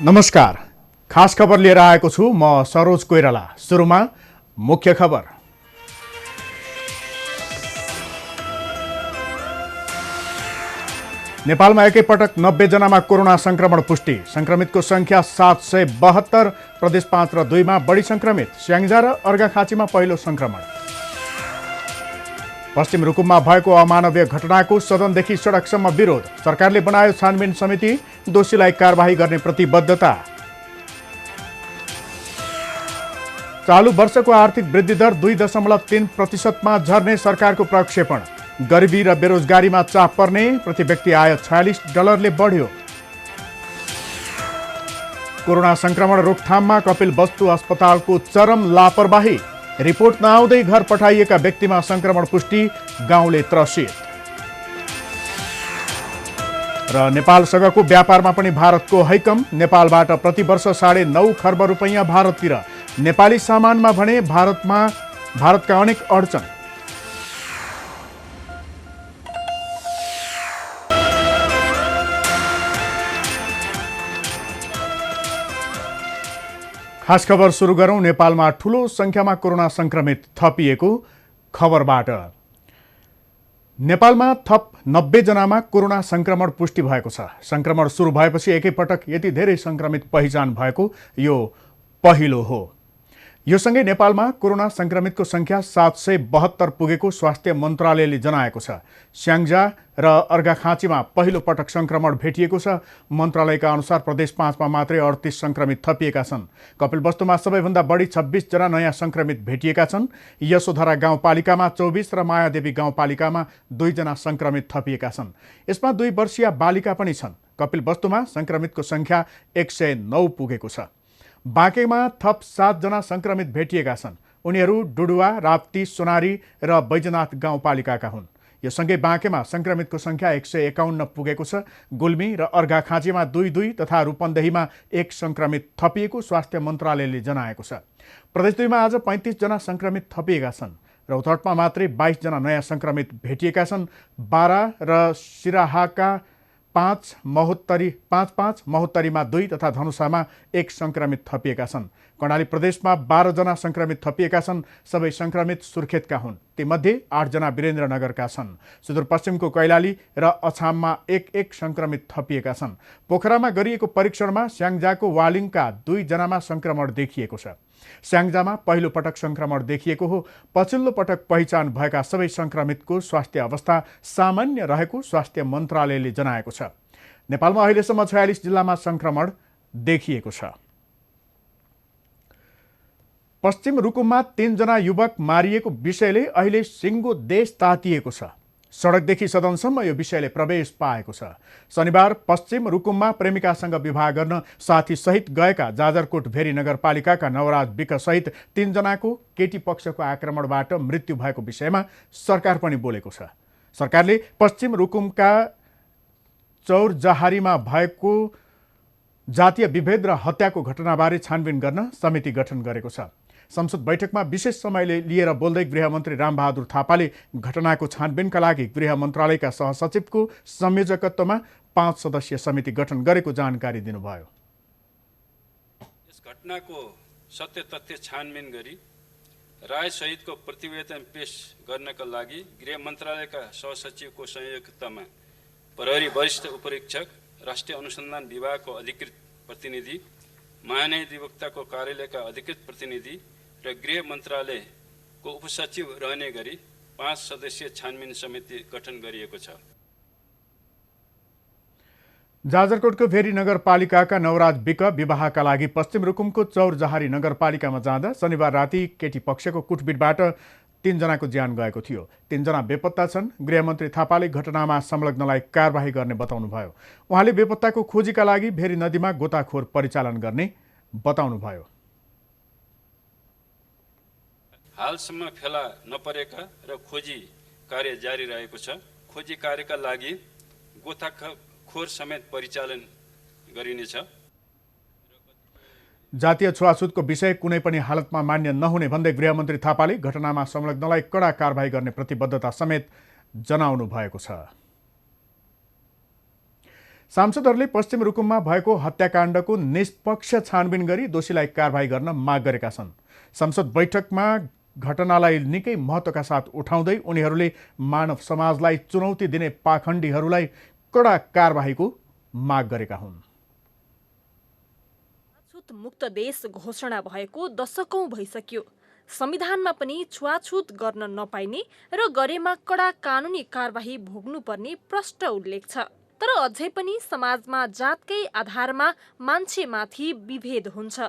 नमस्कार, खास खबर लिएर आएको छु म सरोज कोइराला। सुरुमा मुख्य खबर। नेपालमा एकैपटक 90 जनामा कोरोना संक्रमण पुष्टि। संक्रमितको संख्या 772, प्रदेश 5 र 2 मा बढी संक्रमित। स्याङ्जा र अर्घाखाँचीमा पहिलो संक्रमण। पश्चिम रुकुममा भएको अमानवीय घटनाको सदनदेखि सडकसम्म विरोध। सरकारले बनायो छानबिन समिति, दोषीलाई कारबाही गर्ने प्रतिबद्धता। चालू वर्षको आर्थिक वृद्धि दर 2.3% मा झर्ने सरकारको प्रक्षेपण। गरिबी र बेरोजगारीमा चाप पर्ने, प्रति व्यक्ति आय $46 बढ्यो। कोरोना संक्रमण रोकथाममा कपिलवस्तु अस्पतालको चरम लापरवाही। रिपोर्ट नआउँदै घर पठाइएका व्यक्तिमा संक्रमण पुष्टि, गाउँले त्रसित। र नेपालसँगको व्यापारमा पनि भारतको हैकम। नेपालबाट प्रति वर्ष ₹9.5 खर्ब भारततिर। नेपाली सामानमा भने भारतका अनेक अडचन। खास खबर सुरु गरौं नेपालमा ठूलो संख्यामा कोरोना संक्रमित थपिएको खबरबाट। नेपालमा थप 90 जनामा कोरोना संक्रमण पुष्टि भएको छ। संक्रमण सुरु भएपछि एकैपटक यति धेरै संक्रमित पहिचान भएको यो पहिलो हो। यो सँगै नेपालमा कोरोना संक्रमितको संख्या 772 पुगेको स्वास्थ्य मन्त्रालयले जनाएको छ। स्याङ्जा र अर्घाखाँचीमा पहिलो पटक संक्रमण भेटिएको छ। मन्त्रालयका अनुसार प्रदेश 5 मा मात्रै 38 संक्रमित थपिएका छन्। कपिलवस्तुमा सबैभन्दा बढी 26 जना नयाँ संक्रमित भेटिएका छन्। यशोधरा गाउँपालिकामा 24 र मायादेवी गाउँपालिकामा 2 जना संक्रमित थपिएका छन्। यसमा 2 वर्षीय बालिका पनि छन्। कपिलवस्तुमा संक्रमितको संख्या 109 पुगेको छ। बाँकेमा थप 7 जना संक्रमित भेटिएका छन्। उनीहरू डुडुवा, राप्ती, सोनारी र बैजनाथ गाउँपालिकाका हुन्। यो सँगै बाँकेमा संक्रमितको संख्या 151 पुगेको छ। गुल्मी र अर्घाखाँचीमा 2 तथा रूपन्देहीमा 1 संक्रमित थपिएको स्वास्थ्य मन्त्रालयले जनाएको छ। प्रदेश 2 मा आज 35 जना संक्रमित थपिएका छन्। रौतहटमा मात्रै 22 जना नयाँ संक्रमित भेटिएका छन्। बारा र सिराहाका 5, महोत्तरीमा 2 तथा धनुषामा 1 संक्रमित थपिएका छन्। कर्णाली प्रदेशमा 12 जना संक्रमित थपिएका छन्। सबै संक्रमित सुर्खेतका हुन्। तीमध्ये 8 जना वीरेन्द्रनगरका छन्। सुदूरपश्चिमको कैलाली र अछाममा 1 संक्रमित थपिएका छन्। पोखरामा गरिएको परीक्षणमा स्याङ्जाको वालिङका 2 जनामा संक्रमण देखिएको छ। स्याङ्जामा पहिलो पटक संक्रमण देखिएको हो। पछिल्लो पटक पहिचान भएका सबै संक्रमितको स्वास्थ्य अवस्था सामान्य रहेको स्वास्थ्य मन्त्रालयले जनाएको छ। नेपालमा अहिलेसम्म 46 जिल्लामा संक्रमण देखिएको छ। पश्चिम रुकुममा 3 जना युवक मारिएको विषयले अहिले सिङ्गो देश तातिएको छ। सडकदेखि सदनसम्म यो विषयले प्रवेश पाएको छ। शनिबार पश्चिम रुकुममा प्रेमिकासँग विवाह गर्न साथीसहित गएका जाजरकोट भेरी नगरपालिकाका नवराज विक सहित 3 जनाको केटी पक्षको आक्रमणबाट मृत्यु भएको विषयमा सरकार पनि बोलेको छ। सरकारले पश्चिम रुकुमका चौरजहारीमा भएको जातीय विभेद र हत्याको घटनाबारे छानबिन गर्न समिति गठन गरेको छ। संसद बैठकमा विशेष समय लिएर बोल्दै गृहमन्त्री रामबहादुर थापाले घटनाको छानबिनका लागि गृह मन्त्रालयका सहसचिवको संयोजकत्वमा 5 सदस्यीय समिति गठन गरेको जानकारी दिनुभयो। यस घटनाको सत्य तथ्य छानबिन गरी राय सहितको प्रतिवेदन पेश गर्नका लागि गृह मन्त्रालयका सहसचिवको संयोजकत्वमा प्रहरी वरिष्ठ उपरीक्षक, राष्ट्रिय अनुसन्धान विभागको अधिकृत प्रतिनिधि, महान्यायाधिवक्ताको कार्यालयका अधिकृत प्रतिनिधि र गृह मन्त्रालयको उपसचिव रहने गरी 5 सदस्यीय छानबिन समिति गठन गरिएको छ। जाजरकोटको भेरी नगरपालिकाका नवराज विक विवाहका लागि पश्चिम रुकुमको चौरजहारी नगरपालिकामा जाँदा शनिबार राति केटी पक्षको कुटपिटबाट 3 जनाको ज्यान गएको थियो। 3 जना बेपत्ता छन्। गृहमन्त्री थापाले घटनामा संलग्नलाई कारबाही गर्ने बताउनुभयो। उहाँले बेपत्ताको खोजीका लागि भेरी नदीमा गोताखोर परिचालन गर्ने बताउनुभयो। हालसम्म फेला नपरेका र खोजी कार्य जारी रहेको छ। खोजी कार्यका लागि गोताखोर समेत परिचालन गरिनेछ। जातीय छुवाछुतको विषय कुनै पनि हालतमा मान्य नहुने भन्दै गृहमन्त्री थापाले घटनामा संलग्नलाई कडा कारबाही गर्ने प्रतिबद्धता समेत जनाउनु भएको छ। सांसदहरूले पश्चिम रुकुममा भएको हत्याकाण्डको निष्पक्ष छानबिन गरी दोषीलाई कारबाही गर्न माग गरेका छन्। संसद बैठकमा घटनालाई निकै महत्त्वका साथ उठाउँदै उनीहरूले मानव समाजलाई चुनौती दिने पाखण्डीहरूलाई कडा कारबाहीको माग गरेका हुन्। छुवाछुत मुक्त देश घोषणा भएको दशकौं भइसक्यो। संविधानमा पनि छुवाछुत गर्न नपाइने र गरेमा कडा कानुनी कारबाही भोग्नुपर्ने प्रष्ट उल्लेख छ। तर अझै पनि समाजमा जातकै आधारमा मान्छेमाथि विभेद हुन्छ।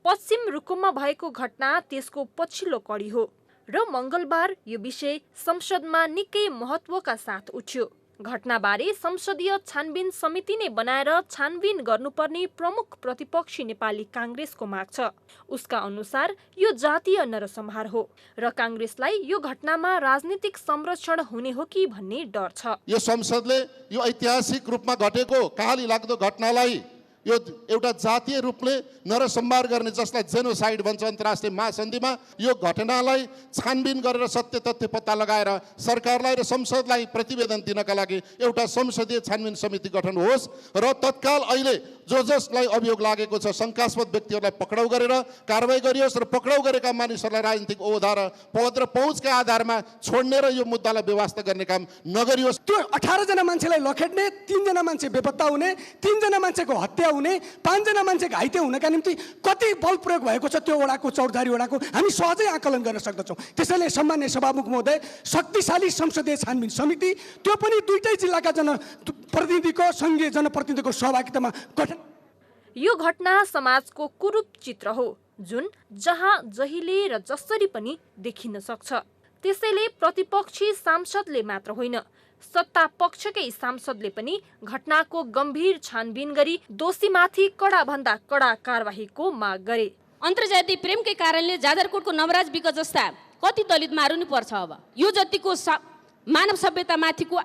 पश्चिम रुकुममा भएको घटना त्यसको पछिल्लो कडी हो र मङ्गलबार यो विषय संसदमा निकै महत्त्वका साथ उठ्यो। घटनाबारे संसदीय छानबिन समिति नै बनाएर छानबिन गर्नुपर्ने प्रमुख प्रतिपक्षी नेपाली काङ्ग्रेसको माग छ। उसका अनुसार यो जातीय नरसंहार हो र काङ्ग्रेसलाई यो घटनामा राजनीतिक संरक्षण हुने हो कि भन्ने डर छ। यो संसदले यो ऐतिहासिक रूपमा घटेको कहाली लाग्दो घटनालाई यो एउटा जातीय रूपले नरसंहार गर्ने, जसलाई जेनोसाइड भन्छ अन्तर्राष्ट्रिय महासन्धिमा, यो घटनालाई छानबिन गरेर सत्य तथ्य पत्ता लगाएर सरकारलाई र संसदलाई प्रतिवेदन दिनका लागि एउटा संसदीय छानबिन समिति गठन होस् र तत्काल अहिले जसलाई अभियोग लागेको छ शङ्कास्पद व्यक्तिहरूलाई पक्राउ गरेर कारबाही गरियोस् र पक्राउ गरेका मानिसहरूलाई राजनीतिक ओहदा र पद र पहुँचका आधारमा छोड्ने र यो मुद्दालाई व्यवस्था गर्ने काम नगरियोस्। त्यो 18 जना मान्छेलाई लखेट्ने, 3 जना मान्छे बेपत्ता हुने, 3 जना मान्छेको हत्या हुने, 5 जना मान्छे घाइते हुनका निम्ति कति बल प्रयोग भएको छ त्यो वडाको, चौधारी वडाको हामी सहजै आकलन गर्न सक्दछौँ। त्यसैले सम्मान्य सभामुख महोदय, शक्तिशाली संसदीय छानबिन समिति, त्यो पनि दुईटै जिल्लाका जनप्रतिनिधिको, सङ्घीय जनप्रतिनिधिको सहभागितामा गठन। यो घटना समाजको कुरूप चित्र हो जुन जहाँ जहिले र जसरी पनि देखिन सक्छ। त्यसैले प्रतिपक्षी सांसदले मात्र होइन, सत्ता पक्षकै सांसदले पनि घटनाको गम्भीर छानबिन गरी दोषीमाथि कडाभन्दा कडा कारबाहीको माग गरे। अन्तर्जातीय प्रेमकै कारणले जाजरकोटको नवराज विक जस्ता कति दलित मारुनु पर्छ। अब यो जतिको मानव सभ्यतामाथिको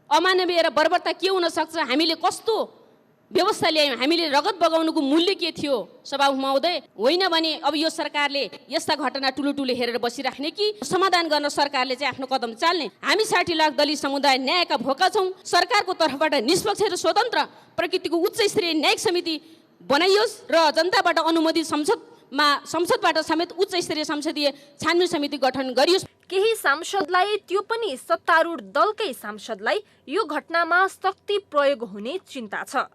अमानवीय र बर्बरता के हुन सक्छ? हामीले कस्तो व्यवस्था ल्यायौँ? हामीले रगत बगाउनुको मूल्य के थियो? सभामुख महोदय, होइन भने अब यो सरकारले यस्ता घटना ठुलो हेरेर बसिराख्ने कि समाधान गर्न सरकारले चाहिँ आफ्नो कदम चाल्ने? हामी 60 लाख दलित समुदाय न्यायका भोका छौँ। सरकारको तर्फबाट निष्पक्ष र स्वतन्त्र प्रकृतिको उच्च स्तरीय न्यायिक समिति बनाइयोस् र जनताबाट अनुमोदित संसदबाट समेत उच्च स्तरीय संसदीय छानबिन समिति गठन गरियोस्। केही सांसदलाई, त्यो पनि सत्तारूढ दलकै सांसदलाई यो घटनामा शक्ति प्रयोग हुने चिन्ता छ।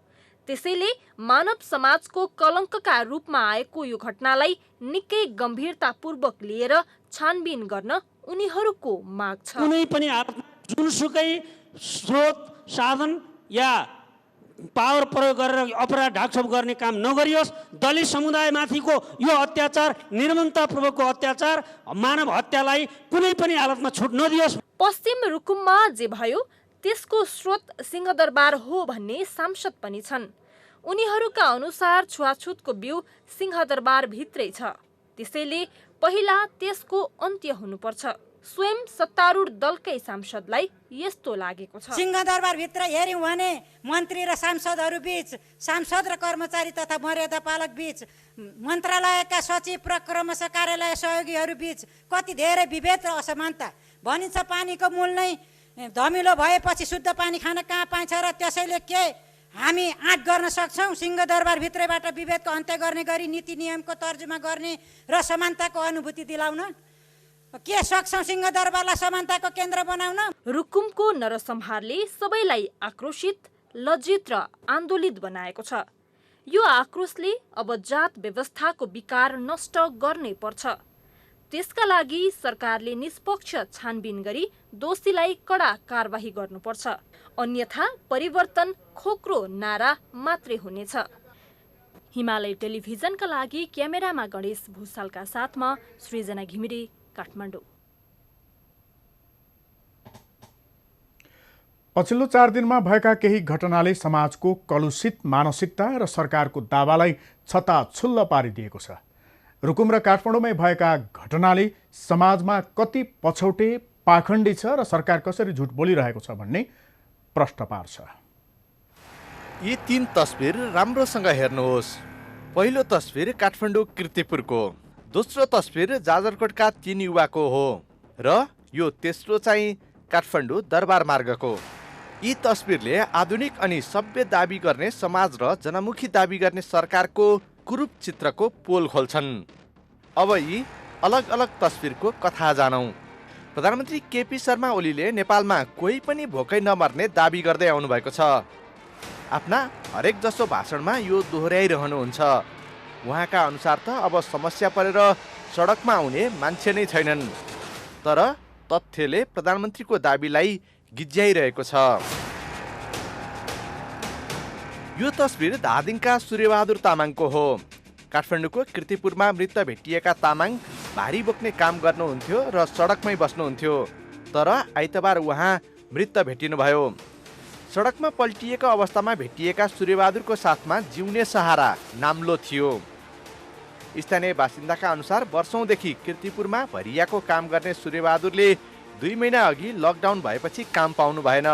त्यसैले मानव समाजको कलङ्कका रूपमा आएको यो घटनालाई निकै गम्भीरतापूर्वक लिएर छानबिन गर्न उनीहरूको माग छ। कुनै पनि जुनसुकै स्रोत, साधन या पावर प्रयोग गरेर अपराध ढाकछोप गर्ने काम नगरियोस्। दलित समुदायमाथिको यो अत्याचार, निर्ममतापूर्वकको अत्याचार, मानव हत्यालाई कुनै पनि हालतमा छुट नदियोस्। पश्चिम रुकुममा जे भयो त्यसको स्रोत सिंहदरबार हो भन्ने सांसद पनि छन्। उनीहरूका अनुसार छुवाछुतको बिउ सिंहदरबार भित्रै छ। त्यसैले पहिला त्यसको अन्त्य हुनुपर्छ। स्वयं सत्तारूढ दलकै सांसदलाई यस्तो लागेको छ। सिंहदरबार भित्र हेर्यौँ भने मन्त्री र सांसदहरू बीच, सांसद र कर्मचारी तथा मर्यादा पालक बीच, मन्त्रालयका सचिव र क्रमशः कार्यालय सहयोगीहरू बीच कति धेरै विभेद र असमानता। भनिन्छ पानीको मूल नै धमिलो भएपछि शुद्ध पानी खान कहाँ पाइन्छ र त्यसैले के हामी आँट गर्न सक्छौँ? सिंहदरबार भित्रैबाट विभेदको अन्त्य गर्ने गरी नीति नियमको तर्जुमा गर्ने र समानताको अनुभूति दिलाउन के सक्छौँ? सिंहदरबारलाई समानताको केन्द्र बनाउन। रुकुमको नरसंहारले सबैलाई आक्रोशित, लज्जित र आन्दोलित बनाएको छ। यो आक्रोशले अब जात व्यवस्थाको विकार नष्ट गर्नै पर्छ। त्यसका लागि सरकारले निष्पक्ष छानबिन गरी दोषीलाई कडा कारबाही गर्नुपर्छ। अन्यथा परिवर्तन खोक्रो नारा मात्रै हुनेछ। हिमालय टेलिभिजनका लागि क्यामेरामा गणेश भूषालका साथमा सृजना घिमिरे, काठमाडौँ। पछिल्लो 4 दिनमा भएका केही घटनाले समाजको कलुषित मानसिकता र सरकारको दावालाई छताछुल्ल पारिदिएको छ। रुकुम र काठमाडौँमै भएका घटनाले समाजमा कति पछौटे, पाखण्डी छ र सरकार कसरी झुट बोलिरहेको छ भन्ने प्रश्न पार्छ। यी 3 तस्बिर राम्रोसँग हेर्नुहोस्। पहिलो तस्बिर काठमाडौँ किर्तिपुरको, दोस्रो तस्बिर जाजरकोटका 3 युवाको हो र यो तेस्रो चाहिँ काठमाडौँ दरबार मार्गको। यी तस्बिरले आधुनिक अनि सभ्य दाबी गर्ने समाज र जनमुखी दाबी गर्ने सरकारको कुरूप चित्रको पोल खोल्छन्। अब यी अलग अलग तस्बिरको कथा जानौं। प्रधानमन्त्री केपी शर्मा ओलीले नेपालमा कोही पनि भोकै नमर्ने दाबी गर्दै आउनु भएको छ। आफ्ना हरेक जसो भाषणमा यो दोहोर्याइरहनुहुन्छ। उहाँका अनुसार त अब समस्या परेर सडकमा आउने मान्छे नै छैनन्। तर तथ्यले प्रधानमन्त्रीको दाबीलाई गिज्याइरहेको छ। यो तस्बिर धादिङका सूर्यबहादुर तामाङको हो। काठमाडौँको कीर्तिपुरमा मृत भेटिएका तामाङ भारी बोक्ने काम गर्नुहुन्थ्यो र सडकमै बस्नुहुन्थ्यो। तर आइतबार उहाँ मृत भेटिनुभयो। सडकमा पल्टिएको अवस्थामा भेटिएका सूर्यबहादुरको साथमा जिउने सहारा नाम्लो थियो। स्थानीय बासिन्दाका अनुसार वर्षौंदेखि कीर्तिपुरमा भरियाको काम गर्ने सूर्यबहादुरले 2 महिना अघि लकडाउन भएपछि काम पाउनु भएन।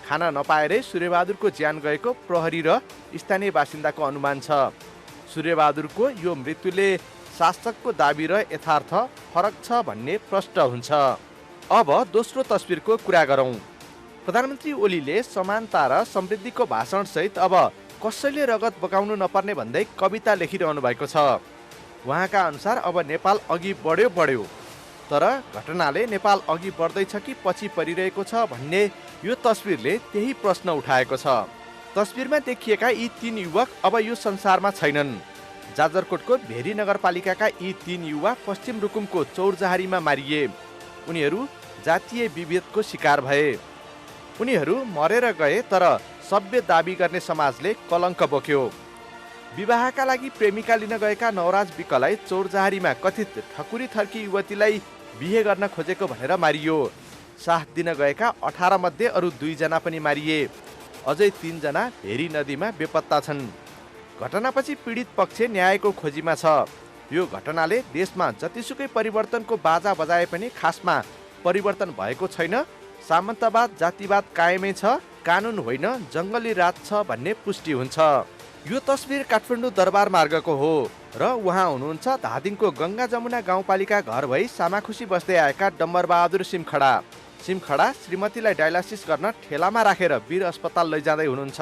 खाना नपाएरै सूर्यबहादुरको ज्यान गएको प्रहरी र स्थानीय बासिन्दाको अनुमान छ। सूर्यबहादुरको यो मृत्युले शासकको दाबी र यथार्थ फरक छ भन्ने प्रष्ट हुन्छ। अब दोस्रो तस्बिरको कुरा गरौँ। प्रधानमन्त्री ओलीले समानता र समृद्धिको भाषणसहित अब कसैले रगत बगाउनु नपर्ने भन्दै कविता लेखिरहनु भएको छ। उहाँका अनुसार अब नेपाल अघि बढ्यो तर घटनाले नेपाल अघि बढ्दैछ कि पछि परिरहेको छ भन्ने यो तस्बिरले त्यही प्रश्न उठाएको छ। तस्बिरमा देखिएका यी 3 युवक अब यो संसारमा छैनन्। जाजरकोटको भेरी नगरपालिकाका यी 3 युवा पश्चिम रुकुमको चौरजहारीमा मारिए। उनीहरू जातीय विभेदको शिकार भए। उनीहरू मरेर गए तर सभ्य दाबी गर्ने समाजले कलङ्क बोक्यो। विवाहका लागि प्रेमिका लिन गएका नवराज विकलाई चौरजहारीमा कथित ठकुरी थर्की युवतीलाई बिहे गर्न खोजेको भनेर मारियो। साथ दिन गएका 18 मध्ये अरू 2 जना पनि मारिए। अझै 3 जना भेरी नदीमा बेपत्ता छन्। घटनापछि पीडित पक्ष न्यायको खोजीमा छ। यो घटनाले देशमा जतिसुकै परिवर्तनको बाजा बजाए पनि खासमा परिवर्तन भएको छैन। सामन्तवाद जातिवाद कायमै छ, कानुन होइन जङ्गली राज छ भन्ने पुष्टि हुन्छ। यो तस्बिर काठमाडौँ दरबार मार्गको हो र उहाँ हुनुहुन्छ धादिङको गङ्गा जमुना गाउँपालिका घर भई सामाखुसी बस्दै आएका डम्बरबहादुर सिमखडा। सिमखडा श्रीमतीलाई डायलासिस गर्न ठेलामा राखेर वीर अस्पताल लैजाँदै हुनुहुन्छ।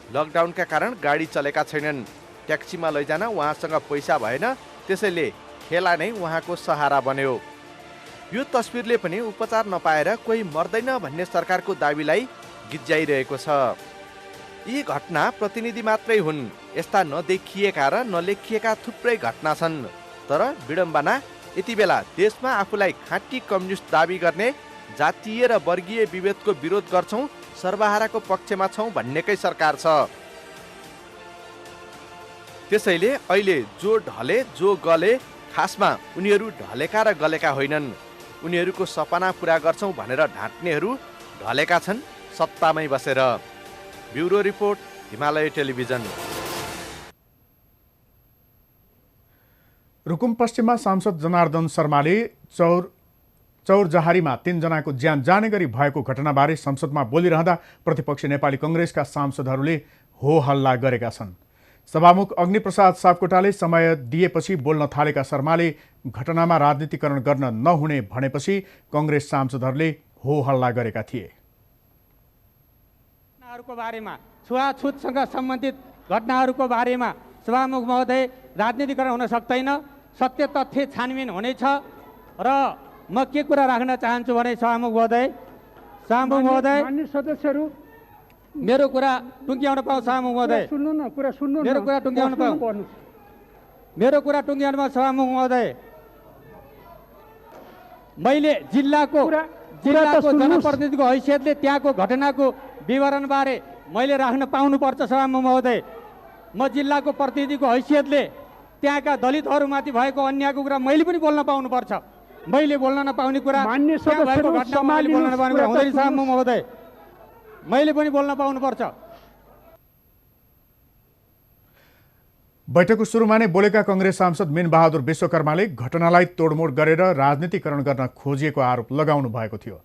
लकडाउनका कारण गाडी चलेका छैनन्। ट्याक्सीमा लैजान उहाँसँग पैसा भएन, त्यसैले ठेला नै उहाँको सहारा बन्यो। यो तस्बिरले पनि उपचार नपाएर कोही मर्दैन भन्ने सरकारको दाबीलाई गिज्याइरहेको छ। यी घटना प्रतिनिधि मात्रै हुन्। यस्ता नदेखिएका र नलेखिएका थुप्रै घटना छन्। तर विडम्बना यति बेला देशमा आफूलाई खाँटी कम्युनिस्ट दाबी गर्ने, जातीय र वर्गीय विभेदको विरोध गर्छौं, सर्वहाराको पक्षमा छौं भन्नेकै सरकार छ। त्यसैले अहिले जो ढले जो गले, खासमा उनीहरू ढलेका र गलेका होइनन्। उनीहरूको सपना पूरा गर्छौं भनेर ढाँट्नेहरू ढलेका छन् सत्तामै बसेर। Bureau report, Himalaya television. Rukum पश्चिममा सांसद जनार्दन शर्माले चौरजहारीमा 3 जनाको ज्यान जाने गरी भएको घटनाबारे संसदमा बोलिरहँदा प्रतिपक्षी नेपाली कङ्ग्रेसका सांसदहरूले हो हल्ला गरेका छन्। सभामुख अग्निप्रसाद सापकोटाले समय दिएपछि बोल्न थालेका शर्माले घटनामा राजनीतिकरण गर्न नहुने भनेपछि कङ्ग्रेस सांसदहरूले हो हल्ला गरेका थिए। घटनाहरूको बारेमा, छुवाछुतसँग सम्बन्धित घटनाहरूको बारेमा सभामुख महोदय राजनीतिकरण हुन सक्दैन। सत्य तथ्य छानबिन हुनेछ र म के कुरा राख्न चाहन्छु भने सभामुख महोदय माननीय सदस्यहरू मेरो कुरा टुङ्ग्याउन पाऊ। सभामुख महोदय सुन्नु न, कुरा सुन्नु न, मेरो कुरा टुङ्ग्याउन पाऊ। मेरो कुरा टुङ्ग्याउन पाऊ। सभामुख महोदय, मैले जिल्लाको जनप्रतिनिधिको हैसियतले त्यहाँको घटनाको विवरणबारे मैले राख्न पाउनुपर्छ। सभामुख महोदय, म जिल्लाको प्रतिनिधिको हैसियतले त्यहाँका दलितहरूमाथि भएको अन्यायको कुरा मैले पनि बोल्न पाउनुपर्छ। मैले बोल्न नपाउने कुरा, मान्य सदस्यहरू मैले बोल्न नपाउने कुरा हुँदैन। सभामुख महोदय, मैले पनि बोल्न पाउनुपर्छ। बैठकको सुरुमा नै बोलेका कङ्ग्रेस सांसद मीनबहादुर विश्वकर्माले घटनालाई तोडमोड गरेर राजनीतिकरण गर्न खोजिएको आरोप लगाउनु भएको थियो।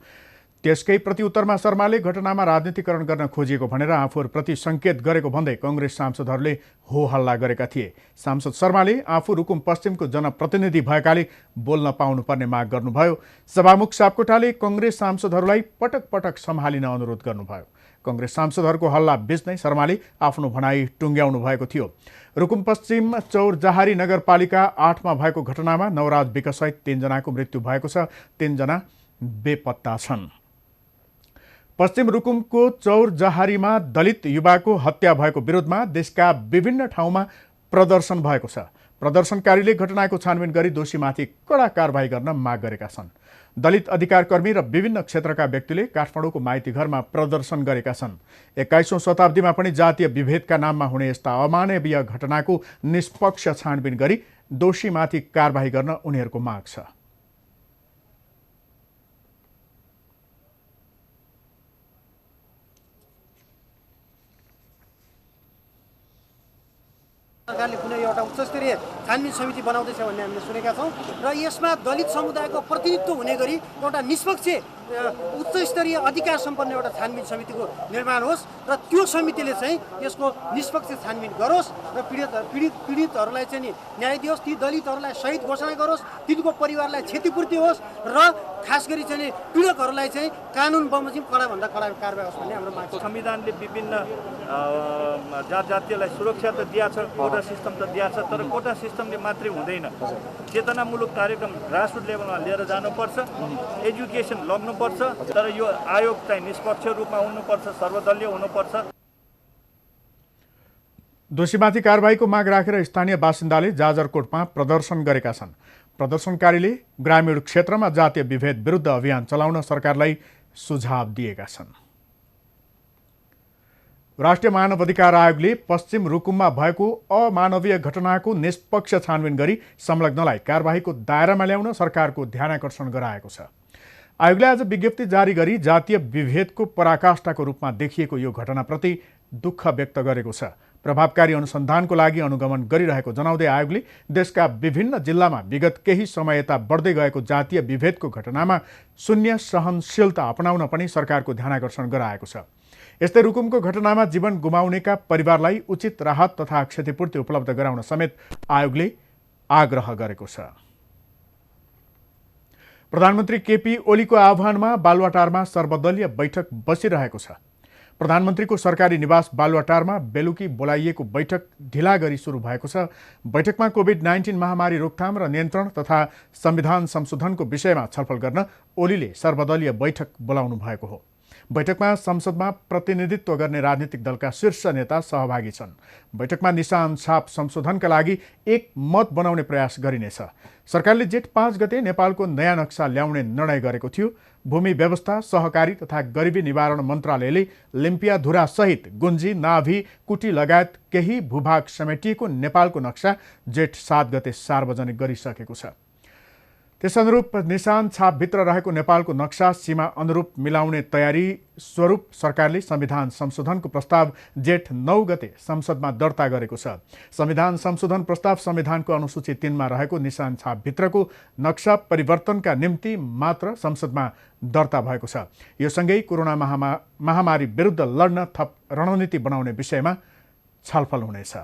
त्यसकै प्रत्युत्तरमा शर्माले घटनामा राजनीतिकरण गर्न खोजिएको भनेर आफूहरूप्रति सङ्केत गरेको भन्दै कङ्ग्रेस सांसदहरूले हो हल्ला गरेका थिए। सांसद शर्माले आफू रुकुम पश्चिमको जनप्रतिनिधि भएकाले बोल्न पाउनुपर्ने माग गर्नुभयो। सभामुख सापकोटाले कङ्ग्रेस सांसदहरूलाई पटक पटक सम्हालिन अनुरोध गर्नुभयो। कङ्ग्रेस सांसदहरूको हल्ला बीच नै शर्माले आफ्नो भनाई टुङ्ग्याउनु भएको थियो। रुकुम पश्चिम चौरजहारी नगरपालिका 8 मा भएको घटनामा नवराज विकसहित 3 जनाको मृत्यु भएको छ। 3 जना बेपत्ता छन्। पश्चिम रुकुमको चौरजहारीमा दलित युवाको हत्या भएको विरोधमा देशका विभिन्न ठाउँमा प्रदर्शन भएको छ। प्रदर्शनकारीले घटनाको छानबिन गरी दोषीमाथि कडा कारबाही गर्न माग गरेका छन्। दलित अधिकारकर्मी र विभिन्न क्षेत्रका व्यक्तिले काठमाडौँको माइती घरमा प्रदर्शन गरेका छन्। 21औं शताब्दीमा पनि जातीय विभेदका नाममा हुने यस्ता अमानवीय घटनाको निष्पक्ष छानबिन गरी दोषीमाथि कारबाही गर्न उनीहरूको माग छ। सरकारले कुनै एउटा उच्चस्तरीय छानबिन समिति बनाउँदैछ भन्ने हामीले सुनेका छौँ र यसमा दलित समुदायको प्रतिनिधित्व हुने गरी एउटा निष्पक्ष उच्चस्तरीय अधिकार सम्पन्न एउटा छानबिन समितिको निर्माण होस् र त्यो समितिले चाहिँ यसको निष्पक्ष छानबिन गरोस् र पीडितहरूलाई चाहिँ न्याय दियोस्, ती दलितहरूलाई शहीद घोषणा गरोस्, तिनको परिवारलाई क्षतिपूर्ति होस् र खास गरी चाहिँ पीडकहरूलाई चाहिँ कानुन बमोजिम कडाभन्दा कडा कारबाही होस् भन्ने हाम्रो माग छ। संविधानले विभिन्न जातीयलाई सुरक्षा त दिएको छ, कोटा सिस्टम त दिएको छ, तर कोटा सिस्टमले मात्रै हुँदैन। चेतनामूलक कार्यक्रम ग्रासरुट लेभलमा लिएर जानुपर्छ, एजुकेसन लग्नुपर्छ, तर यो आयोग चाहिँ निष्पक्ष रूपमा हुनुपर्छ, सर्वदलीय हुनुपर्छ। दोषीमाथि कारबाहीको माग राखेर स्थानीय बासिन्दाले जाजरकोटमा प्रदर्शन गरेका छन्। प्रदर्शनकारीले ग्रामीण क्षेत्रमा जातीय विभेद विरुद्ध अभियान चलाउन सरकारलाई सुझाव दिएका छन्। राष्ट्रिय मानव अधिकार आयोगले पश्चिम रुकुममा भएको अमानवीय घटनाको निष्पक्ष छानबिन गरी संलग्नलाई कारबाहीको दायरामा ल्याउन सरकारको ध्यानाकर्षण गराएको छ। आयोगले आज विज्ञप्ति जारी गरी जातीय विभेदको पराकाष्ठाको रूपमा देखिएको यो घटनाप्रति दुःख व्यक्त गरेको छ। प्रभावकारी अनुसन्धानको लागि अनुगमन गरिरहेको जनाउँदै आयोगले देशका विभिन्न जिल्लामा विगत केही समय यता बढ्दै गएको जातीय विभेदको घटनामा शून्य सहनशीलता अपनाउन पनि सरकारको ध्यानाकर्षण गराएको छ। यस्तै रुकुमको घटनामा जीवन गुमाउनेका परिवारलाई उचित राहत तथा क्षतिपूर्ति उपलब्ध गराउन समेत आयोगले आग्रह गरेको छ। प्रधानमन्त्री केपी ओलीको आह्वानमा बालुवाटारमा सर्वदलीय बैठक बसिरहेको छ। प्रधानमन्त्रीको सरकारी निवास बालुवाटारमा बेलुकी बोलाइएको बैठक ढिला गरी सुरु भएको छ। बैठकमा कोभिड-19 महामारी रोकथाम र नियन्त्रण तथा संविधान संशोधनको विषयमा छलफल गर्न ओलीले सर्वदलीय बैठक बोलाउनु भएको हो। बैठकमा संसदमा प्रतिनिधित्व गर्ने राजनीतिक दलका शीर्ष नेता सहभागी छन्। बैठकमा निशान छाप संशोधनका लागि एक मत बनाउने प्रयास गरिनेछ। सरकारले जेठ 5 गते नेपालको नयाँ नक्सा ल्याउने निर्णय गरेको थियो। भूमि व्यवस्था, सहकारी तथा गरिबी निवारण मन्त्रालयले लिम्पियाधुरा सहित गुन्जी, नाभी, कुटी लगायत केही भूभाग समेटिएको नेपालको नक्सा जेठ 7 गते सार्वजनिक गरिसकेको छ। त्यसअनुरूप निशान छापभित्र रहेको नेपालको नक्सा सीमा अनुरूप मिलाउने तयारी स्वरूप सरकारले संविधान संशोधनको प्रस्ताव जेठ 9 गते संसदमा दर्ता गरेको छ। संविधान संशोधन प्रस्ताव संविधानको अनुसूची 3 मा रहेको निशान छापभित्रको नक्सा परिवर्तनका निम्ति मात्र संसदमा दर्ता भएको छ। यो सँगै कोरोना महामारी विरुद्ध लड्न थप रणनीति बनाउने विषयमा छलफल हुनेछ।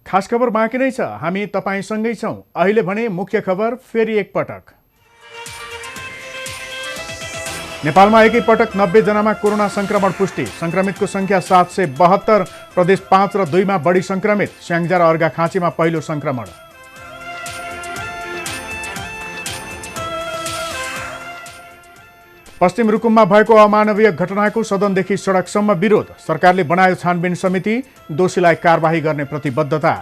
खास खबर बाँकी नै छ, हामी तपाईसँगै छौँ। अहिले भने मुख्य खबर फेरि एकपटक। नेपालमा एकैपटक 90 जनामा कोरोना संक्रमण पुष्टि। संक्रमितको संख्या 772। प्रदेश 5 र 2 मा बढी संक्रमित। स्याङ्जा र अर्घाखाँचीमा पहिलो संक्रमण। पश्चिम रुकुममा भएको अमानवीय घटनाको सदनदेखि सडकसम्म विरोध। सरकारले बनायो छानबिन समिति, दोषीलाई कारबाही गर्ने प्रतिबद्धता।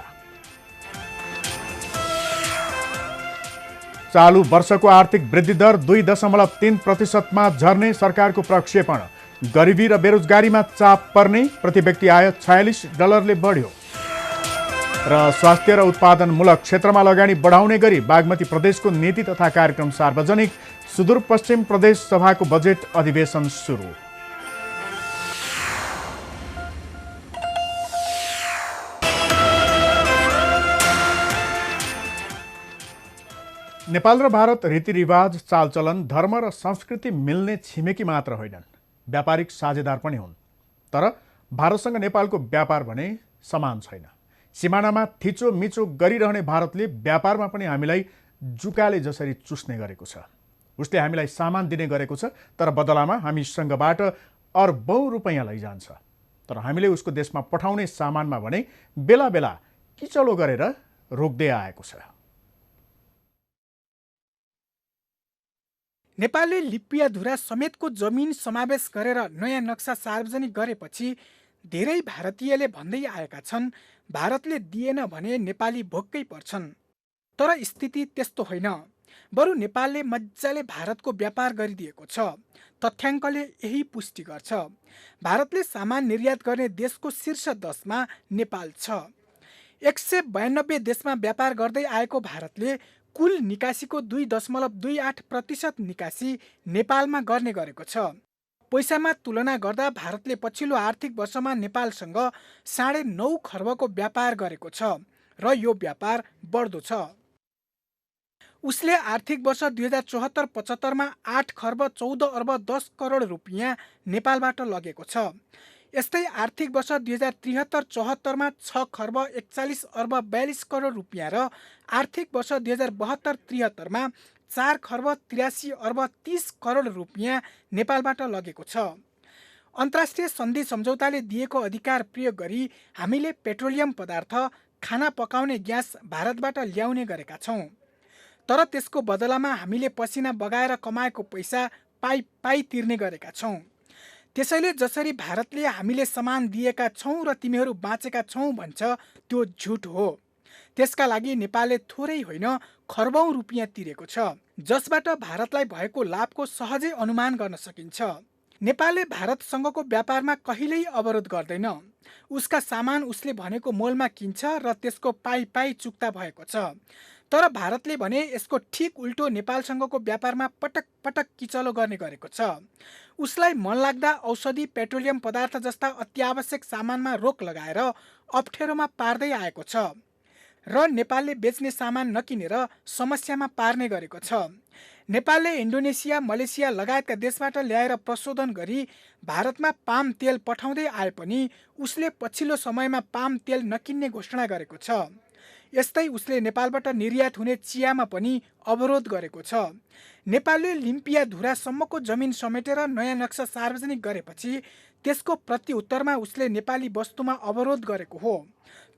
चालु वर्षको आर्थिक वृद्धि दर 2.3% मा झर्ने सरकारको प्रक्षेपण। गरिबी र बेरोजगारीमा चाप पर्ने, प्रति व्यक्ति आय $46 बढ्यो। र स्वास्थ्य र उत्पादनमूलक क्षेत्रमा लगानी बढाउने गरी बागमती प्रदेशको नीति तथा कार्यक्रम सार्वजनिक। सुदूरपश्चिम प्रदेश सभाको बजेट अधिवेशन सुरु। नेपाल र भारत रीतिरिवाज, चालचलन, धर्म र संस्कृति मिल्ने छिमेकी मात्र होइनन्, व्यापारिक साझेदार पनि हुन्। तर भारतसँग नेपालको व्यापार भने समान छैन। सिमानामा थिचोमिचो गरिरहने भारतले व्यापारमा पनि हामीलाई जुकाले जसरी चुस्ने गरेको छ, उसले हामीलाई सामान दिने गरेको छ, तर बदलामा हामीसँगबाट अर्बौं रुपैयाँ लैजान्छ। तर हामीले उसको देशमा पठाउने सामानमा भने बेला बेला किचलो गरेर रोक्दै आएको छ। नेपालले लिपियाधुरा समेतको जमिन समावेश गरेर नयाँ नक्सा सार्वजनिक गरेपछि धेरै भारतीयले भन्दै आएका छन् भारतले दिएन भने नेपाली भोक्कै पर्छन्। तर स्थिति त्यस्तो होइन, बरु नेपालले मजाले भारतको व्यापार गरिदिएको छ। तथ्याङ्कले यही पुष्टि गर्छ। भारतले सामान निर्यात गर्ने देशको शीर्ष 10 मा नेपाल छ। 192 देशमा व्यापार गर्दै आएको भारतले कुल निकासीको 2.28% निकासी नेपालमा गर्ने गरेको छ। पैसामा तुलना गर्दा भारतले पछिल्लो आर्थिक वर्षमा नेपालसँग 9.5 खर्बको व्यापार गरेको छ र यो व्यापार बढ्दो छ। उसले आर्थिक वर्ष 2074-75 मा 8 खर्ब 14 अर्ब 10 करोड रुपियाँ नेपालबाट लगेको छ। यस्तै आर्थिक वर्ष 2073-74 मा 6 खर्ब 41 अर्ब 42 करोड रुपियाँ र आर्थिक वर्ष 2072-73 मा 4 खर्ब 83 अर्ब 30 करोड रुपियाँ नेपालबाट लगेको छ। अन्तर्राष्ट्रिय सन्धि सम्झौताले दिएको अधिकार प्रयोग गरी हामीले पेट्रोलियम पदार्थ, खाना पकाउने ग्यास भारतबाट ल्याउने गरेका छौँ। तर त्यसको बदलामा हामीले पसिना बगाएर कमाएको पैसा पाई तिर्ने गरेका छौँ। त्यसैले जसरी भारतले हामीले सामान दिएका छौँ र तिमीहरू बाँचेका छौँ भन्छ, त्यो झुट हो। त्यसका लागि नेपालले थोरै होइन खर्बौं रुपियाँ तिरेको छ, जसबाट भारतलाई भएको लाभको सहजै अनुमान गर्न सकिन्छ। नेपालले भारतसँगको व्यापारमा कहिल्यै अवरोध गर्दैन। उसका सामान उसले भनेको मोलमा किन्छ र त्यसको पाई चुक्ता भएको छ। तर भारतले भने यसको ठिक उल्टो नेपालसँगको व्यापारमा पटक पटक किचलो गर्ने गरेको छ। उसलाई मनलाग्दा औषधि, पेट्रोलियम पदार्थ जस्ता अत्यावश्यक सामानमा रोक लगाएर अप्ठ्यारोमा पार्दै आएको छ र नेपालले बेच्ने सामान नकिनेर समस्यामा पार्ने गरेको छ। नेपालले इन्डोनेसिया, मलेसिया लगायतका देशबाट ल्याएर प्रशोधन गरी भारतमा पाम तेल पठाउँदै आए पनि उसले पछिल्लो समयमा पाम तेल नकिन्ने घोषणा गरेको छ। यस्तै उसले नेपालबाट निर्यात हुने चियामा पनि अवरोध गरेको छ। नेपालले लिम्पियाधुरासम्मको जमिन समेटेर नयाँ नक्सा सार्वजनिक गरेपछि त्यसको प्रतिउत्तरमा उसले नेपाली वस्तुमा अवरोध गरेको हो।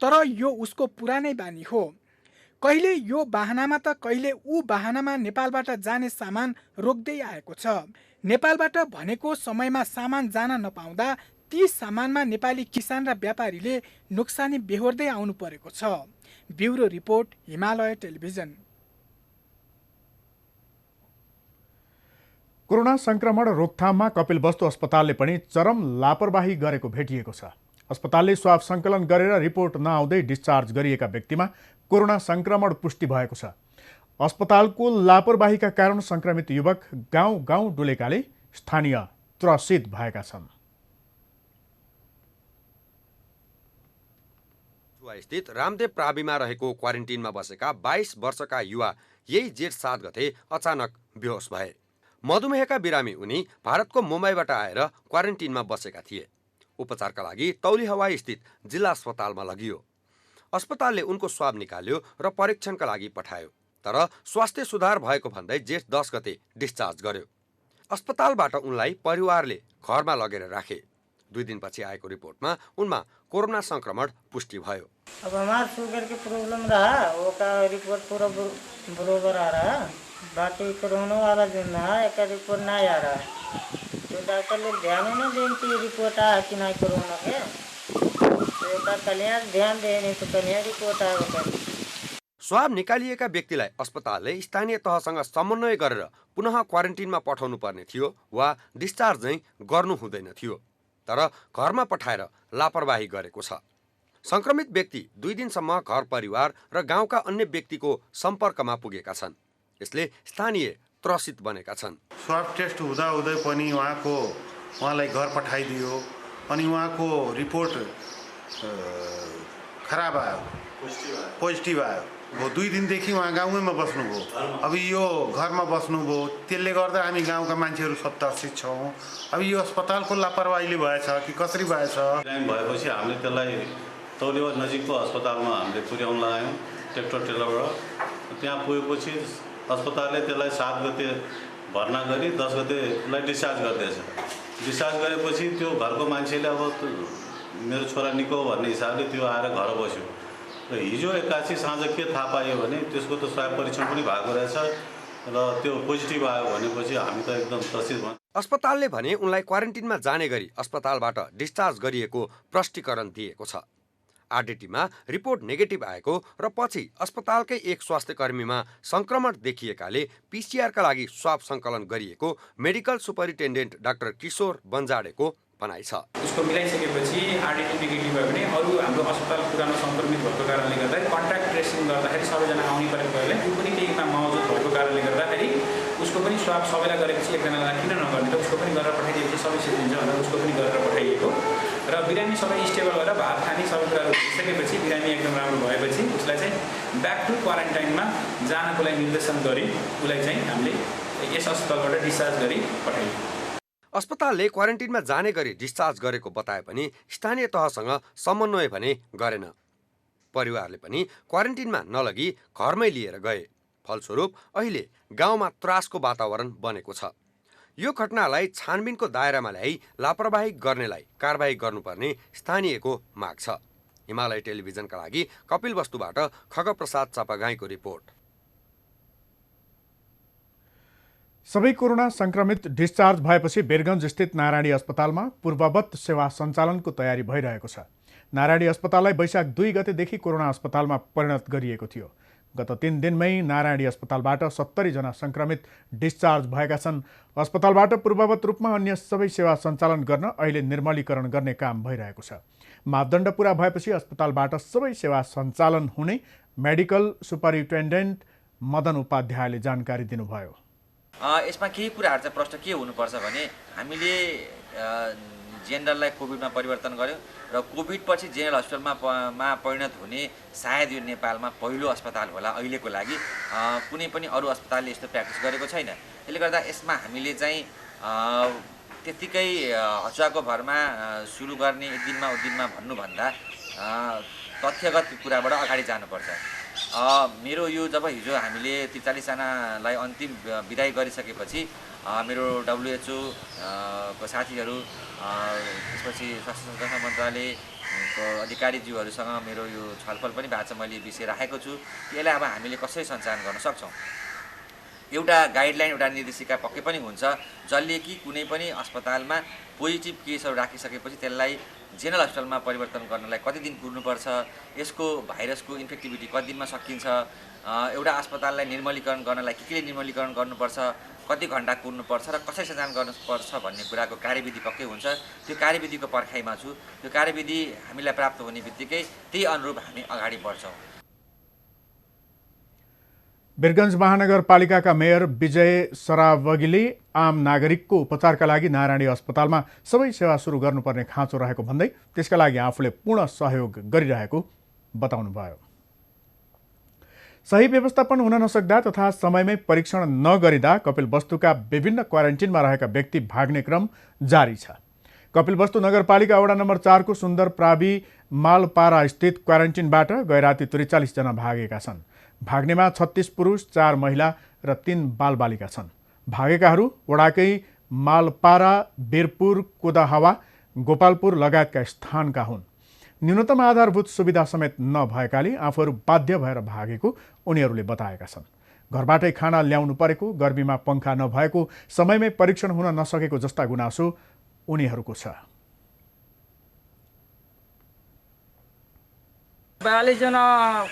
तर यो उसको पुरानै बानी हो। कहिले यो बाहनामा त कहिले ऊ बाहनामा नेपालबाट जाने सामान रोक्दै आएको छ। नेपालबाट भनेको समयमा सामान जान नपाउँदा ती सामानमा नेपाली किसान र व्यापारीले नोक्सानी बेहोर्दै आउनु परेको छ। Bureau report, Himalaya television. Corona संक्रमण रोकथाममा कपिलवस्तु अस्पतालले पनि चरम लापरवाही गरेको भेटिएको छ। अस्पतालले स्वाब सङ्कलन गरेर रिपोर्ट नआउँदै डिस्चार्ज गरिएका व्यक्तिमा कोरोना संक्रमण पुष्टि भएको छ। अस्पतालको लापरवाहीका कारण संक्रमित युवक गाउँ डुलेकाले स्थानीय त्रसित भएका छन्। स्थित रामदेव प्राविमा रहेको क्वारेन्टिनमा बसेका 22 वर्षका युवा यही जेठ 7 गते अचानक बेहोस भए। मधुमेहका बिरामी उनी भारतको मुम्बईबाट आएर क्वारेन्टिनमा बसेका थिए। उपचारका लागि तौली हवाई स्थित जिल्ला अस्पतालमा लगियो। अस्पतालले उनको स्वाब निकाल्यो र परीक्षणका लागि पठायो, तर स्वास्थ्य सुधार भएको भन्दै जेठ 10 गते डिस्चार्ज गर्यो। अस्पतालबाट उनलाई परिवारले घरमा लगेर राखे। 2 दिनपछि आएको रिपोर्टमा उनमा कोरोना संक्रमण पुष्टि भयो। अब हमारा शुगर की प्रॉब्लम रहा, वो का रिपोर्ट पूरा बरोबर आ रहा, बाकी कोरोना वाला जो ना एक रिपोर्ट ना आ रहा, तो डॉक्टर लोग ध्यान नहीं देते रिपोर्ट आ कि ना कोरोना के, तो कलिया ध्यान दे नहीं तो कलिया रिपोर्ट आएगा। स्वाब निकालिएका व्यक्तिलाई अस्पतालले स्थानीय तहसँग समन्वय गरेर पुनः क्वारेन्टिनमा पठाउनु पर्ने थियो वा डिस्चार्ज नै गर्नु हुँदैन थियो, तर घरमा पठाएर लापरवाही गरेको छ। संक्रमित व्यक्ति 2 दिनसम्म घर परिवार र गाउँका अन्य व्यक्तिको सम्पर्कमा पुगेका छन्। यसले स्थानीय त्रसित बनेका छन्। स्वाब टेस्ट हुँदै पनि उहाँलाई घर पठाइदियो अनि उहाँको रिपोर्ट खराब आयो, पोजिटिभ आयो। 2 दिनदेखि उहाँ गाउँमा बस्नुभयो, अब यो घरमा बस्नुभयो। त्यसले गर्दा हामी गाउँका मान्छेहरू सब त्रसित छौँ। अब यो अस्पतालको लापरवाहीले भएछ कि कसरी भएछ? भएपछि हामीले त्यसलाई तौलिया नजिकको अस्पतालमा हामीले पुर्याउन लगायौँ ट्र्याक्टर टेलरबाट। त्यहाँ पुगेपछि अस्पतालले त्यसलाई 7 गते भर्ना गरी 10 गतेलाई डिस्चार्ज गर्दैछ। डिस्चार्ज गरेपछि त्यो घरको मान्छेले अब मेरो छोरा निको भन्ने हिसाबले त्यो आएर घर बस्यो र हिजो एक्कासी साँझ के थाहा पायो भने त्यसको त स्वाब परीक्षण पनि भएको रहेछ र त्यो पोजिटिभ आयो भनेपछि हामी त एकदम त्रसित भयौँ। अस्पतालले भने उनलाई क्वारेन्टिनमा जाने गरी अस्पतालबाट डिस्चार्ज गरिएको प्रष्टीकरण दिएको छ। आरडिटीमा रिपोर्ट नेगेटिभ आएको र पछि अस्पतालकै एक स्वास्थ्यकर्मीमा संक्रमण देखिएकाले पीसीआरका लागि स्वाब सङ्कलन गरिएको मेडिकल सुपरिन्टेन्डेन्ट डाक्टर किशोर बन्जाडेको भनाइ छ। उसको मिलाइसकेपछि आरडिटी नेगेटिभ भयो भने अरू हाम्रो अस्पताल पुरानो सङ्क्रमित भएको कारणले गर्दाखेरि कन्ट्याक्ट ट्रेसिङ गर्दाखेरि सबैजना आउने परेकोले ऊ पनि केहीमा मौजुद भएको कारणले गर्दाखेरि उसको पनि स्वाब सबैलाई गरेपछि एकजनालाई किन नगर्ने त उसको पनि गरेर पठाइदिएपछि सबै सिद्धिन्छ भनेर उसको पनि गरेर पठाइएको र बिरामी सबै स्टेबल भएर भात खाने सबै कुराहरू भइसकेपछि बिरामी एकदम राम्रो भएपछि उसलाई चाहिँ ब्याक टु क्वारेन्टाइनमा जानको लागि निर्देशन गरी उसलाई चाहिँ हामीले यस अस्पतालबाट डिस्चार्ज गरी पठाइयो। अस्पतालले क्वारेन्टिनमा जाने गरी डिस्चार्ज गरेको बताए पनि स्थानीय तहसँग समन्वय भने गरेन। परिवारले पनि क्वारेन्टिनमा नलगी घरमै लिएर गए। फलस्वरूप अहिले गाउँमा त्रासको वातावरण बनेको छ। यो घटनालाई छानबिनको दायरामा ल्याई लापरवाही गर्नेलाई कारबाही गर्नुपर्ने स्थानीयको माग छ। हिमालय टेलिभिजनका लागि कपिल वस्तुबाट खगप्रसाद चापागाईको रिपोर्ट। सबै कोरोना संक्रमित डिस्चार्ज भएपछि बेरगञ्ज स्थित नारायणी अस्पतालमा पूर्ववत सेवा सञ्चालनको तयारी भइरहेको छ। नारायणी अस्पताललाई वैशाख 2 गतेदेखि कोरोना अस्पतालमा परिणत गरिएको थियो। गत 3 दिनमै नारायणी अस्पतालबाट 70 जना संक्रमित डिस्चार्ज भएका छन्। अस्पतालबाट पूर्ववत रूपमा अन्य सबै सेवा सञ्चालन गर्न अहिले निर्मलीकरण गर्ने काम भइरहेको छ। मापदण्ड पूरा भएपछि अस्पतालबाट सबै सेवा सञ्चालन हुने मेडिकल सुपरिन्टेन्डेन्ट मदन उपाध्यायले जानकारी दिनुभयो। यसमा केही कुराहरू चाहिँ प्रश्न के हुनुपर्छ भने हामीले जेनरललाई कोभिडमा परिवर्तन गर्यो र कोभिड पछि जेनरल हस्पिटलमा परिणत हुने सायद यो नेपालमा पहिलो अस्पताल होला अहिलेको लागि। कुनै पनि अरू अस्पतालले यस्तो प्र्याक्टिस गरेको छैन। त्यसले गर्दा यसमा हामीले चाहिँ त्यत्तिकै हचुवाको भरमा सुरु गर्ने एक दिनमा उदिनमा भन्नुभन्दा तथ्यगत कुराबाट अगाडि जानुपर्छ। मेरो यो जब हिजो हामीले 43 जनालाई अन्तिम विदाई गरिसकेपछि मेरो WHO को साथीहरू त्यसपछि स्वास्थ्य संरक्षण मन्त्रालयको अधिकारीज्यूहरूसँग मेरो यो छलफल पनि भएको छ। मैले विषय राखेको छु कि यसलाई अब हामीले कसरी सञ्चालन गर्न सक्छौँ। एउटा गाइडलाइन एउटा निर्देशिका पक्कै पनि हुन्छ जसले कि कुनै पनि अस्पतालमा पोजिटिभ केसहरू राखिसकेपछि त्यसलाई जेनरल हस्पिटलमा परिवर्तन गर्नलाई कति दिन कुर्नुपर्छ, यसको भाइरसको इन्फेक्टिभिटी कति दिनमा सकिन्छ, एउटा अस्पताललाई निर्मलीकरण गर्नलाई के निर्मलीकरण गर्नुपर्छ, कति घन्टा कुर्नुपर्छ र कसरी सञ्चालन गर्नुपर्छ भन्ने कुराको कार्यविधि पक्कै हुन्छ। त्यो कार्यविधिको पर्खाइमा छु। त्यो कार्यविधि हामीलाई प्राप्त हुने बित्तिकै त्यही अनुरूप हामी अगाडि बढ्छौँ। वीरगञ्ज महानगरपालिकाका मेयर विजय सरावगीले आम नागरिकको उपचारका लागि नारायणी अस्पतालमा सबै सेवा सुरु गर्नुपर्ने खाँचो रहेको भन्दै त्यसका लागि आफूले पूर्ण सहयोग गरिरहेको बताउनुभयो। सही व्यवस्थापन हुन नसक्दा तथा समयमै परीक्षण नगरिँदा कपिलवस्तुका विभिन्न क्वारेन्टिनमा रहेका व्यक्ति भाग्ने क्रम जारी छ। कपिलवस्तु नगरपालिका वडा नम्बर 4 को सुन्दर प्रावि मालपारा स्थित क्वारेन्टिनबाट गैराती 43 जना भागेका छन्। भाग्नेमा 36 पुरुष, 4 महिला र 3 बालबालिका छन्। भागेकाहरू वडाकै मालपारा, बिरपुर, कोदाहावा, गोपालपुर लगायतका स्थानका हुन्। न्यूनतम आधारभूत सुविधा समेत नभएकाले आफूहरू बाध्य भएर भागेको उनीहरूले बताएका छन्। घरबाटै खाना ल्याउनु परेको, गर्मीमा पंखा नभएको, समयमै परीक्षण हुन नसकेको जस्ता गुनासो उनीहरूको छ। 42 जना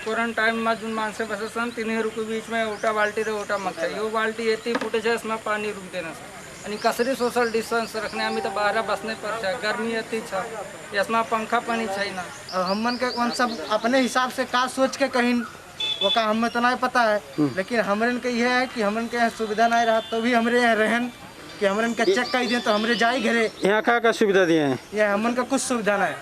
क्वारेन्टाइनमा जुन मान्छे बसेका छन् तिनीहरूको बिचमा एउटा बाल्टी र एउटा मग छ। यो बाल्टी यति फुटेछ यसमा पानी रुक्दैन छ। अनि कसरी सोशल डिस्टेंस रखने हामी त बाहर बस्नै पर्छ। गर्मी यति छ, यसमा पंखा पनि छैन। हमन के कौन सब अपने हिसाब से का सोच के कहीं वो का हमें तो नहीं पता है, लेकिन हमरन के यह है कि हमरन के यहाँ सुविधा नहीं रहा तो भी हमरे यहाँ रहन कि हमरन के चेक कर दिए तो हमरे जाए घरे। यहाँ का सुविधा दिए हैं? यहाँ हमन का कुछ सुविधा नहीं।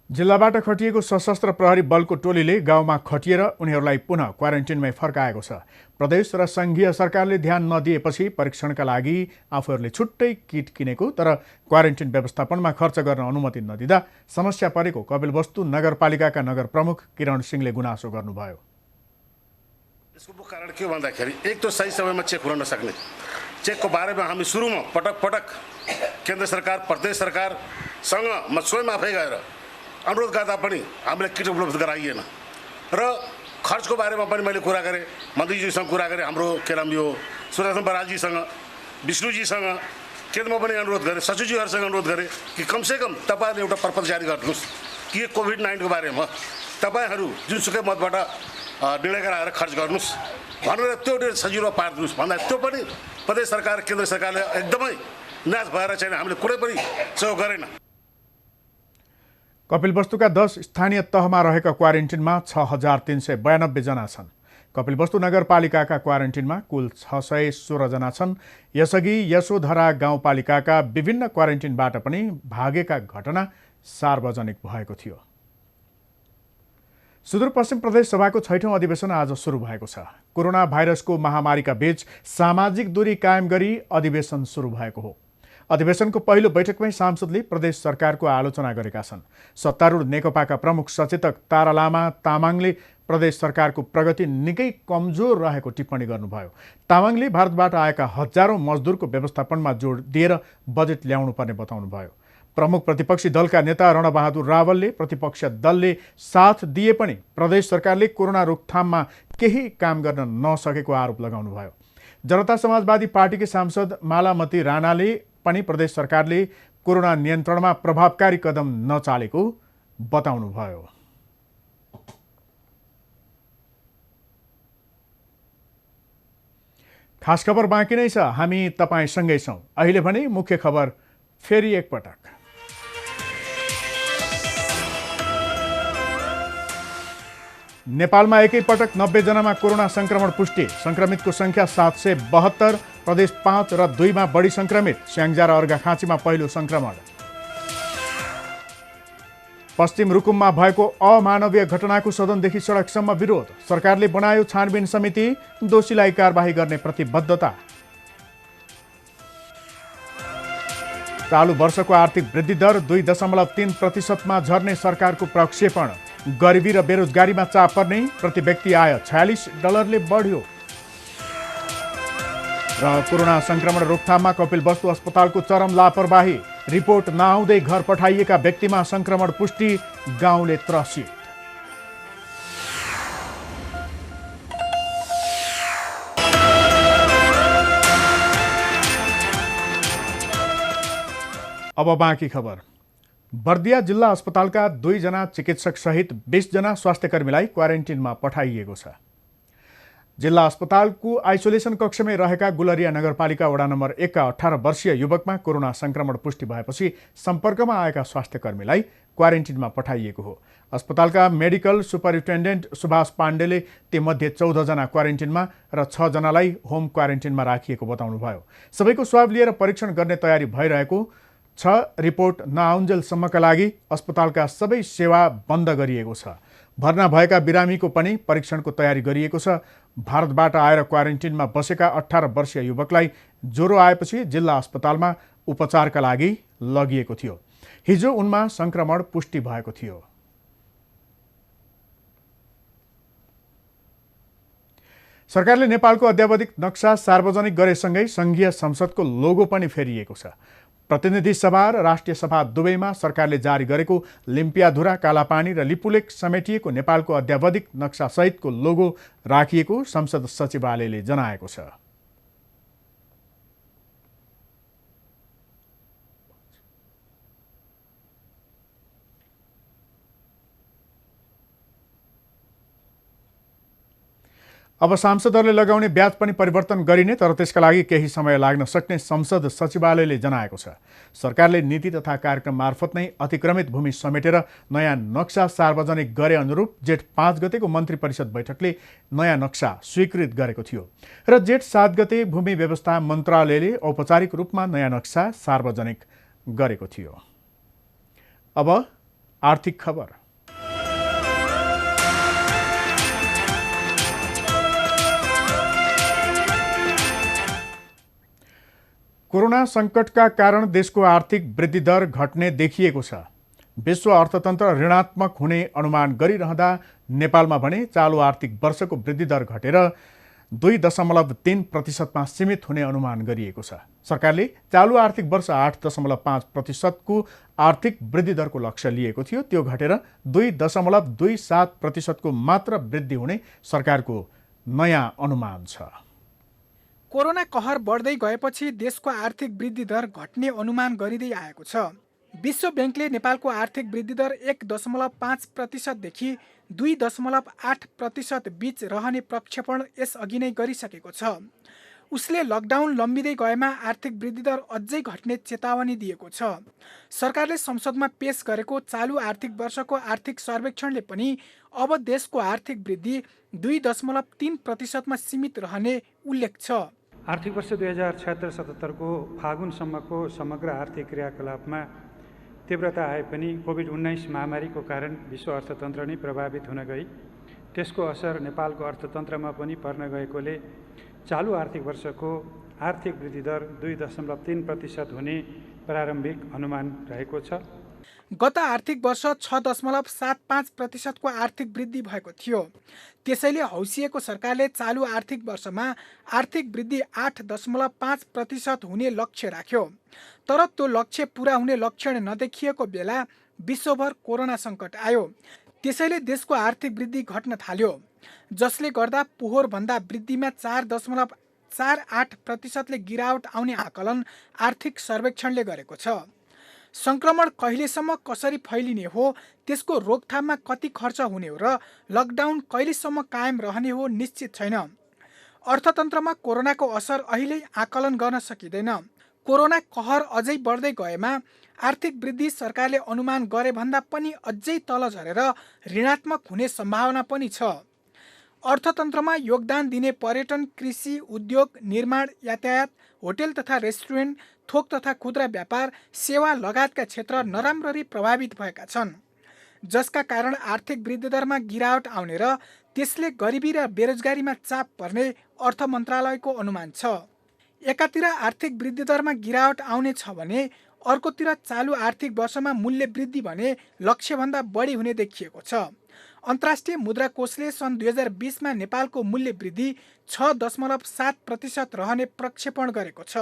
जिल्लाबाट खटिएको सशस्त्र प्रहरी बलको टोलीले गाउँमा खटिएर उनीहरूलाई पुनः क्वारेन्टिनमै फर्काएको छ। प्रदेश र संघीय सरकारले ध्यान नदिएपछि परीक्षणका लागि आफूहरूले छुट्टै किट किनेको तर क्वारेन्टिन व्यवस्थापनमा खर्च गर्न अनुमति नदिँदा समस्या परेको कपिलवस्तु नगरपालिकाका नगर प्रमुख किरण सिंहले गुनासो गर्नुभयो। यसको मुख्य कारण के हो भन्दाखेरि एक त सही समयमा चेक हुन नसक्ने, चेकको बारेमा हामी सुरुमा पटक पटक केन्द्र सरकार प्रदेश सरकारसँग म स्वयं आफै गएर अनुरोध गर्दा पनि हामीलाई किट उपलब्ध गराइएन र खर्चको बारेमा पनि मैले कुरा गरेँ, मन्त्रीजीसँग कुरा गरेँ, हाम्रो के नाम यो सुदर्शन बरालजीसँग, विष्णुजीसँग, केन्द्रमा पनि अनुरोध गरेँ, सचिवजीहरूसँग अनुरोध गरेँ कि कमसेकम तपाईँहरूले एउटा प्रपत्र जारी गर्नुहोस् कि कोभिड-19 को बारेमा तपाईँहरू जुनसुकै मतबाट निर्णय गराएर खर्च गर्नुहोस् भनेर त्यो सजिलो पारिदिनुहोस् भन्दा त्यो पनि प्रदेश सरकार केन्द्र सरकारले एकदमै निराश भएर चाहिँ हामीले कुनै पनि सहयोग गरेन। कपिलवस्तुका 10 स्थानीय तहमा रहेका क्वारेन्टिनमा 6,392 जना छन्। कपिलवस्तु नगरपालिकाका क्वारेन्टिनमा कुल 616 जना छन्। यसअघि यशोधरा गाउँपालिकाका विभिन्न क्वारेन्टिनबाट पनि भागेका घटना सार्वजनिक भएको थियो। सुदूरपश्चिम प्रदेश सभाको 6औं अधिवेशन आज सुरु भएको छ। कोरोना भाइरसको महामारीका बीच सामाजिक दूरी कायम गरी अधिवेशन सुरु भएको हो। अधिवेशनको पहिलो बैठकमै सांसदले प्रदेश सरकारको आलोचना गरेका छन्। सत्तारूढ नेकपाका प्रमुख सचेतक तारा लामा तामाङले प्रदेश सरकारको प्रगति निकै कमजोर रहेको टिप्पणी गर्नुभयो। तामाङले भारतबाट आएका हजारौं मजदुरको व्यवस्थापनमा जोड दिएर बजेट ल्याउनु पर्ने बताउनुभयो। प्रमुख प्रतिपक्षी दलका नेता रणबहादुर रावलले प्रतिपक्ष दलले साथ दिए पनि प्रदेश सरकारले कोरोना रोकथाममा केही काम गर्न नसकेको आरोप लगाउनुभयो। जनता समाजवादी पार्टीकी सांसद मालामती राणाले पनि प्रदेश सरकारले कोरोना नियन्त्रणमा प्रभावकारी कदम नचालेको बताउनुभयो। खास खबर बाँकी नै छ, हामी तपाईसँगै छौँ। अहिले भने मुख्य खबर फेरि एकपटक। नेपालमा एकैपटक 90 जनामा कोरोना संक्रमण पुष्टि। संक्रमितको संख्या 772, प्रदेश 5 र 2 मा बढी संक्रमित। स्याङ्जा र अर्घाखाँचीमा पहिलो संक्रमण। पश्चिम रुकुममा भएको अमानवीय घटनाको सदनदेखि सडकसम्म विरोध। सरकारले बनायो छानबिन समिति, दोषीलाई कारबाही गर्ने प्रतिबद्धता। चालु वर्षको आर्थिक वृद्धि दर 2.3% मा झर्ने सरकारको प्रक्षेपण। गरिबी र बेरोजगारीमा चाप पर्ने, प्रति व्यक्ति आय $46 बढ्यो। र कोरोना संक्रमण रोकथाममा कपिलवस्तु अस्पतालको चरम लापरवाही। रिपोर्ट नआउँदै घर पठाइएका व्यक्तिमा संक्रमण पुष्टि, गाउँले त्रसित। अब बाँकी खबर। बर्दिया जिल्ला अस्पतालका 2 जना चिकित्सक सहित 20 जना स्वास्थ्यकर्मीलाई क्वारेन्टिनमा पठाइएको छ। जिल्ला अस्पतालको आइसोलेसन कक्षमै रहेका गुलरिया नगरपालिका वडा नम्बर 1 का 18 वर्षीय युवकमा कोरोना संक्रमण पुष्टि भएपछि सम्पर्कमा आएका स्वास्थ्यकर्मीलाई क्वारेन्टिनमा पठाइएको हो। अस्पतालका मेडिकल सुपरिन्टेन्डेन्ट सुभाष पाण्डेले तीमध्ये 14 जना क्वारेन्टिनमा र 6 जनालाई होम क्वारेन्टिनमा राखिएको बताउनुभयो। सबैको स्वाब लिएर परीक्षण गर्ने तयारी भइरहेको छ। रिपोर्ट नआउन्जेलसम्मका लागि अस्पतालका सबै सेवा बन्द गरिएको छ। भर्ना भएका बिरामीको पनि परीक्षणको तयारी गरिएको छ। भारतबाट आएर क्वारेन्टिनमा बसेका 18 वर्षीय युवकलाई ज्वरो आएपछि जिल्ला अस्पतालमा उपचारका लागि लगिएको थियो। हिजो उनमा संक्रमण पुष्टि भएको थियो। सरकारले नेपालको अद्यावधिक नक्सा सार्वजनिक गरेसँगै संघीय संसदको लोगो पनि फेरिएको छ। प्रतिनिधि सभा र राष्ट्रिय सभा दुवैमा सरकारले जारी गरेको लिम्पियाधुरा, कालापानी र लिपुलेक समेटिएको नेपालको अद्यावधिक नक्सा सहितको लोगो राखिएको संसद सचिवालयले जनाएको छ। अब सांसदहरूले लगाउने ब्याज पनि परिवर्तन गरिने, तर त्यसका लागि केही समय लाग्न सक्ने संसद सचिवालयले जनाएको छ। सरकारले नीति तथा कार्यक्रम मार्फत नै अतिक्रमित भूमि समेटेर नयाँ नक्सा सार्वजनिक गरे अनुरूप जेठ 5 गतेको मन्त्री परिषद बैठकले नयाँ नक्सा स्वीकृत गरेको थियो र जेठ 7 गते भूमि व्यवस्था मन्त्रालयले औपचारिक रूपमा नयाँ नक्सा सार्वजनिक गरेको थियो। अब आर्थिक खबर। कोरोना संकटका कारण देशको आर्थिक वृद्धि दर घट्ने देखिएको छ। विश्व अर्थतन्त्र ऋणात्मक हुने अनुमान गरिरहँदा नेपालमा भने चालु आर्थिक वर्षको वृद्धि दर घटेर 2.3% सीमित हुने अनुमान गरिएको छ। सरकारले चालु आर्थिक वर्ष 8.5% को आर्थिक वृद्धि दरको लक्ष्य लिएको थियो, त्यो घटेर 2.27% को मात्र वृद्धि हुने सरकारको नयाँ अनुमान छ। कोरोना कहर बढ्दै गएपछि देशको आर्थिक वृद्धि दर घट्ने अनुमान गरिँदै आएको छ। विश्व बैंकले नेपालको आर्थिक वृद्धि दर 1.5% देखि 2.8% बीच रहने प्रक्षेपण यसअघि नै गरिसकेको छ। उसले लकडाउन लम्बिँदै गएमा आर्थिक वृद्धि दर अझै घट्ने चेतावनी दिएको छ। सरकारले संसदमा पेश गरेको चालु आर्थिक वर्षको आर्थिक सर्वेक्षणले पनि अब देशको आर्थिक वृद्धि 2.3% मा सीमित रहने उल्लेख छ। आर्थिक वर्ष 2076-77 को फागुनसम्मको समग्र आर्थिक क्रियाकलापमा तीव्रता आए पनि कोभिड-19 महामारीको कारण विश्व अर्थतन्त्र नै प्रभावित हुन गई। त्यसको असर नेपालको अर्थतन्त्रमा पनि पर्न गएकोले चालु आर्थिक वर्षको आर्थिक वृद्धि दर 2.3% हुने प्रारम्भिक अनुमान रहेको छ। गत आर्थिक वर्ष 6.75% को आर्थिक वृद्धि भएको थियो। त्यसैले हौसिएको सरकारले चालु आर्थिक वर्षमा आर्थिक वृद्धि 8.5% हुने लक्ष्य राख्यो। तर त्यो लक्ष्य पूरा हुने लक्षण नदेखिएको बेला विश्वभर कोरोना सङ्कट आयो। त्यसैले देशको आर्थिक वृद्धि घट्न थाल्यो, जसले गर्दा पोहोरभन्दा वृद्धिमा 4.48% ले गिरावट आउने आकलन आर्थिक सर्वेक्षणले गरेको छ। संक्रमण कहिलेसम्म कसरी फैलिने हो, त्यसको रोकथाममा कति खर्च हुने हो र लकडाउन कहिलेसम्म कायम रहने हो निश्चित छैन। अर्थतन्त्रमा कोरोनाको असर अहिले आकलन गर्न सकिँदैन। कोरोना कहर अझै बढ्दै गएमा आर्थिक वृद्धि सरकारले अनुमान गरे भन्दा पनि अझै तल झरेर ऋणात्मक हुने सम्भावना पनि छ। अर्थतन्त्रमा योगदान दिने पर्यटन, कृषि, उद्योग, निर्माण, यातायात, होटेल तथा रेस्टुरेन्ट, थोक तथा खुद्रा व्यापार, सेवा लगायतका क्षेत्र नराम्ररी प्रभावित भएका छन्, जसका कारण आर्थिक वृद्धि दरमा गिरावट आउने र त्यसले गरिबी र बेरोजगारीमा चाप पर्ने अर्थ मन्त्रालयको अनुमान छ। एकातिर आर्थिक वृद्धि दरमा गिरावट आउने छ भने अर्कोतिर चालु आर्थिक वर्षमा मूल्य वृद्धि भने लक्ष्यभन्दा बढी हुने देखिएको छ। अन्तर्राष्ट्रिय मुद्रा कोषले सन् 2020 मा नेपालको मूल्य वृद्धि 6.7% रहने प्रक्षेपण गरेको छ।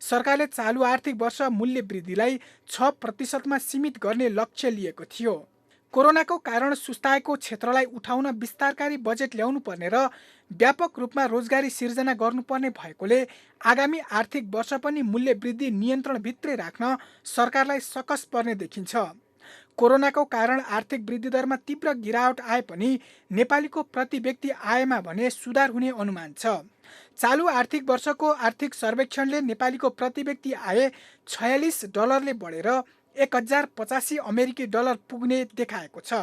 सरकारले चालु आर्थिक वर्ष मूल्य वृद्धिलाई 6% मा सीमित गर्ने लक्ष्य लिएको थियो। कोरोनाको कारण सुस्ताएको क्षेत्रलाई उठाउन विस्तारकारी बजेट ल्याउनु पर्ने र व्यापक रूपमा रोजगारी सिर्जना गर्नुपर्ने भएकोले आगामी आर्थिक वर्ष पनि मूल्य वृद्धि नियन्त्रणभित्रै राख्न सरकारलाई सकस पर्ने देखिन्छ। कोरोनाको कारण आर्थिक वृद्धि दरमा तीव्र गिरावट आए पनि नेपालीको प्रति व्यक्ति आयमा भने सुधार हुने अनुमान छ। चालु आर्थिक वर्षको आर्थिक सर्वेक्षणले नेपालीको प्रति व्यक्ति आय $46 ले बढेर $1085 अमेरिकी डलर पुग्ने देखाएको छ।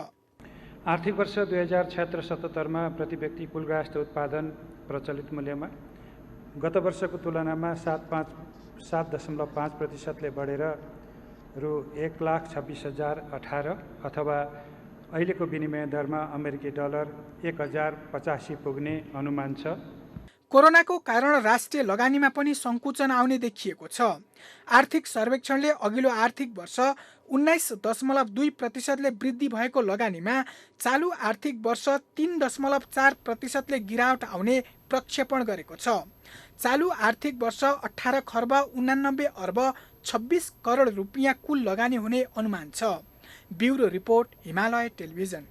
आर्थिक वर्ष 2076-77 मा प्रति व्यक्ति कुल राष्ट्रिय उत्पादन प्रचलित मूल्यमा गत वर्षको तुलनामा 7.5% ले बढेर रु 1,26,018 अथवा अहिलेको विनिमय दरमा अमेरिकी डलर 1085 पुग्ने अनुमान छ। कोरोनाको कारण राष्ट्रिय लगानीमा पनि सङ्कुचन आउने देखिएको छ। आर्थिक सर्वेक्षणले अघिल्लो आर्थिक वर्ष 19.2% ले वृद्धि भएको लगानीमा चालु आर्थिक वर्ष 3.4% ले गिरावट आउने प्रक्षेपण गरेको छ। चालु आर्थिक वर्ष 18,89,26,00,00,000 रुपियाँ कुल लगानी हुने अनुमान छ। Bureau report, Himalaya television.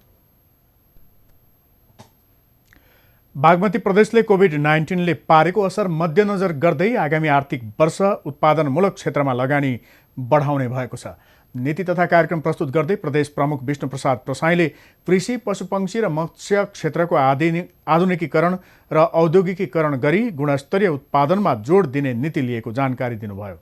Bagmati प्रदेशले कोभिड-19 ले पारेको असर मध्यनजर गर्दै आगामी आर्थिक वर्ष उत्पादनमूलक क्षेत्रमा लगानी बढाउने भएको छ। नीति तथा कार्यक्रम प्रस्तुत गर्दै प्रदेश प्रमुख विष्णु प्रसाद प्रसाईले कृषि, पशुपक्षी र मत्स्य क्षेत्रको आधुनिकीकरण र औद्योगिकीकरण गरी गुणस्तरीय उत्पादनमा जोड दिने नीति लिएको जानकारी दिनुभयो।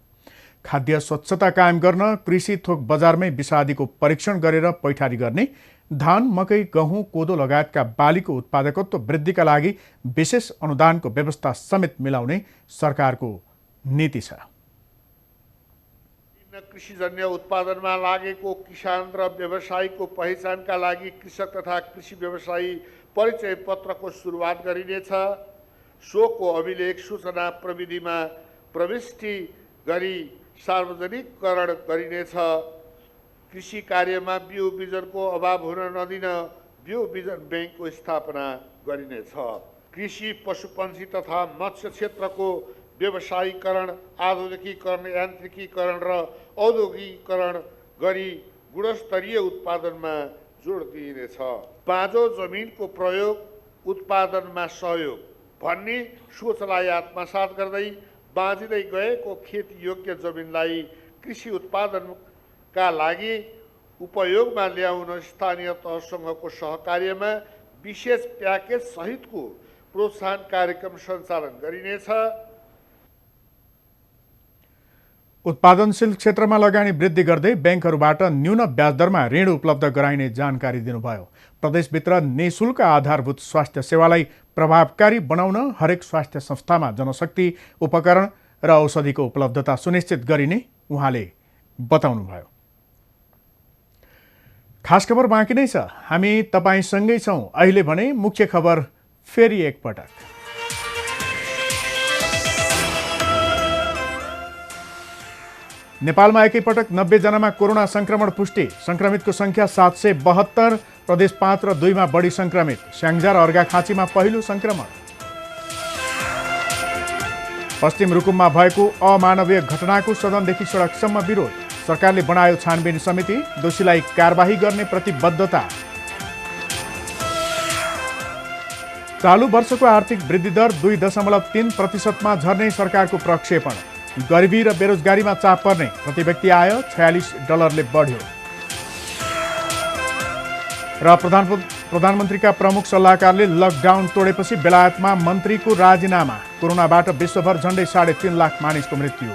खाद्य स्वच्छता कायम गर्न कृषि थोक बजारमै विषादीको परीक्षण गरेर पैठारी गर्ने, धान, मकै, गहुँ, कोदो लगायतका बालीको उत्पादकत्व वृद्धिका लागि विशेष अनुदानको व्यवस्था समेत मिलाउने सरकारको नीति छ। कृषिजन्य उत्पादनमा लागेको किसान र व्यवसायीको पहिचानका लागि कृषक तथा कृषि व्यवसायी परिचय पत्रको सुरुवात गरिनेछ। सोको अभिलेख सूचना प्रविधिमा प्रविष्टि गरी सार्वजनिकरण गरिनेछ। कृषि कार्यमा बिउ बिजनको अभाव हुन नदिन बिउ बिजन ब्याङ्कको स्थापना गरिनेछ। कृषि पशुपन्छी तथा मत्स्य क्षेत्रको व्यवसायीकरण, आधुनिकीकरण, यान्त्रिकीकरण र औद्योगिकीकरण गरी गुणस्तरीय उत्पादनमा जोड दिइनेछ। बाँझो जमिनको प्रयोग उत्पादनमा सहयोग भन्ने सोचलाई आत्मसात गर्दै बाँझिँदै गएको खेती योग्य जमिनलाई कृषि उत्पादनका लागि उपयोगमा ल्याउन स्थानीय तहसँगको सहकार्यमा विशेष प्याकेज सहितको प्रोत्साहन कार्यक्रम सञ्चालन गरिनेछ। उत्पादनशील क्षेत्रमा लगानी वृद्धि गर्दै ब्याङ्कहरूबाट न्यून ब्याजदरमा ऋण उपलब्ध गराइने जानकारी दिनुभयो। प्रदेशभित्र निःशुल्क आधारभूत स्वास्थ्य सेवालाई प्रभावकारी बनाउन हरेक स्वास्थ्य संस्थामा जनशक्ति, उपकरण र औषधिको उपलब्धता सुनिश्चित गरिने उहाँले बताउनुभयो। खास खबर बाँकी नै छ, हामी तपाईसँगै छौँ। अहिले भने मुख्य खबर फेरि एकपटक। नेपालमा एकैपटक 90 जनामा कोरोना संक्रमण पुष्टि। संक्रमितको संख्या 772, प्रदेश 5 र 2 मा बढी संक्रमित। स्याङ्जा र अर्घाखाँचीमा पहिलो संक्रमण। पश्चिम रुकुममा भएको अमानवीय घटनाको सदनदेखि सडकसम्म विरोध। सरकारले बनायो छानबिन समिति, दोषीलाई कारबाही गर्ने प्रतिबद्धता। चालु वर्षको आर्थिक वृद्धि दर 2.3% झर्ने सरकारको प्रक्षेपण। गरिबी र बेरोजगारीमा चाप पर्ने, प्रति व्यक्ति आय $46 बढ्यो। र प्रधानमन्त्रीका प्रमुख सल्लाहकारले लकडाउन तोडेपछि बेलायतमा मन्त्रीको राजीनामा। कोरोनाबाट विश्वभर झण्डै 3.5 लाख मानिसको मृत्यु।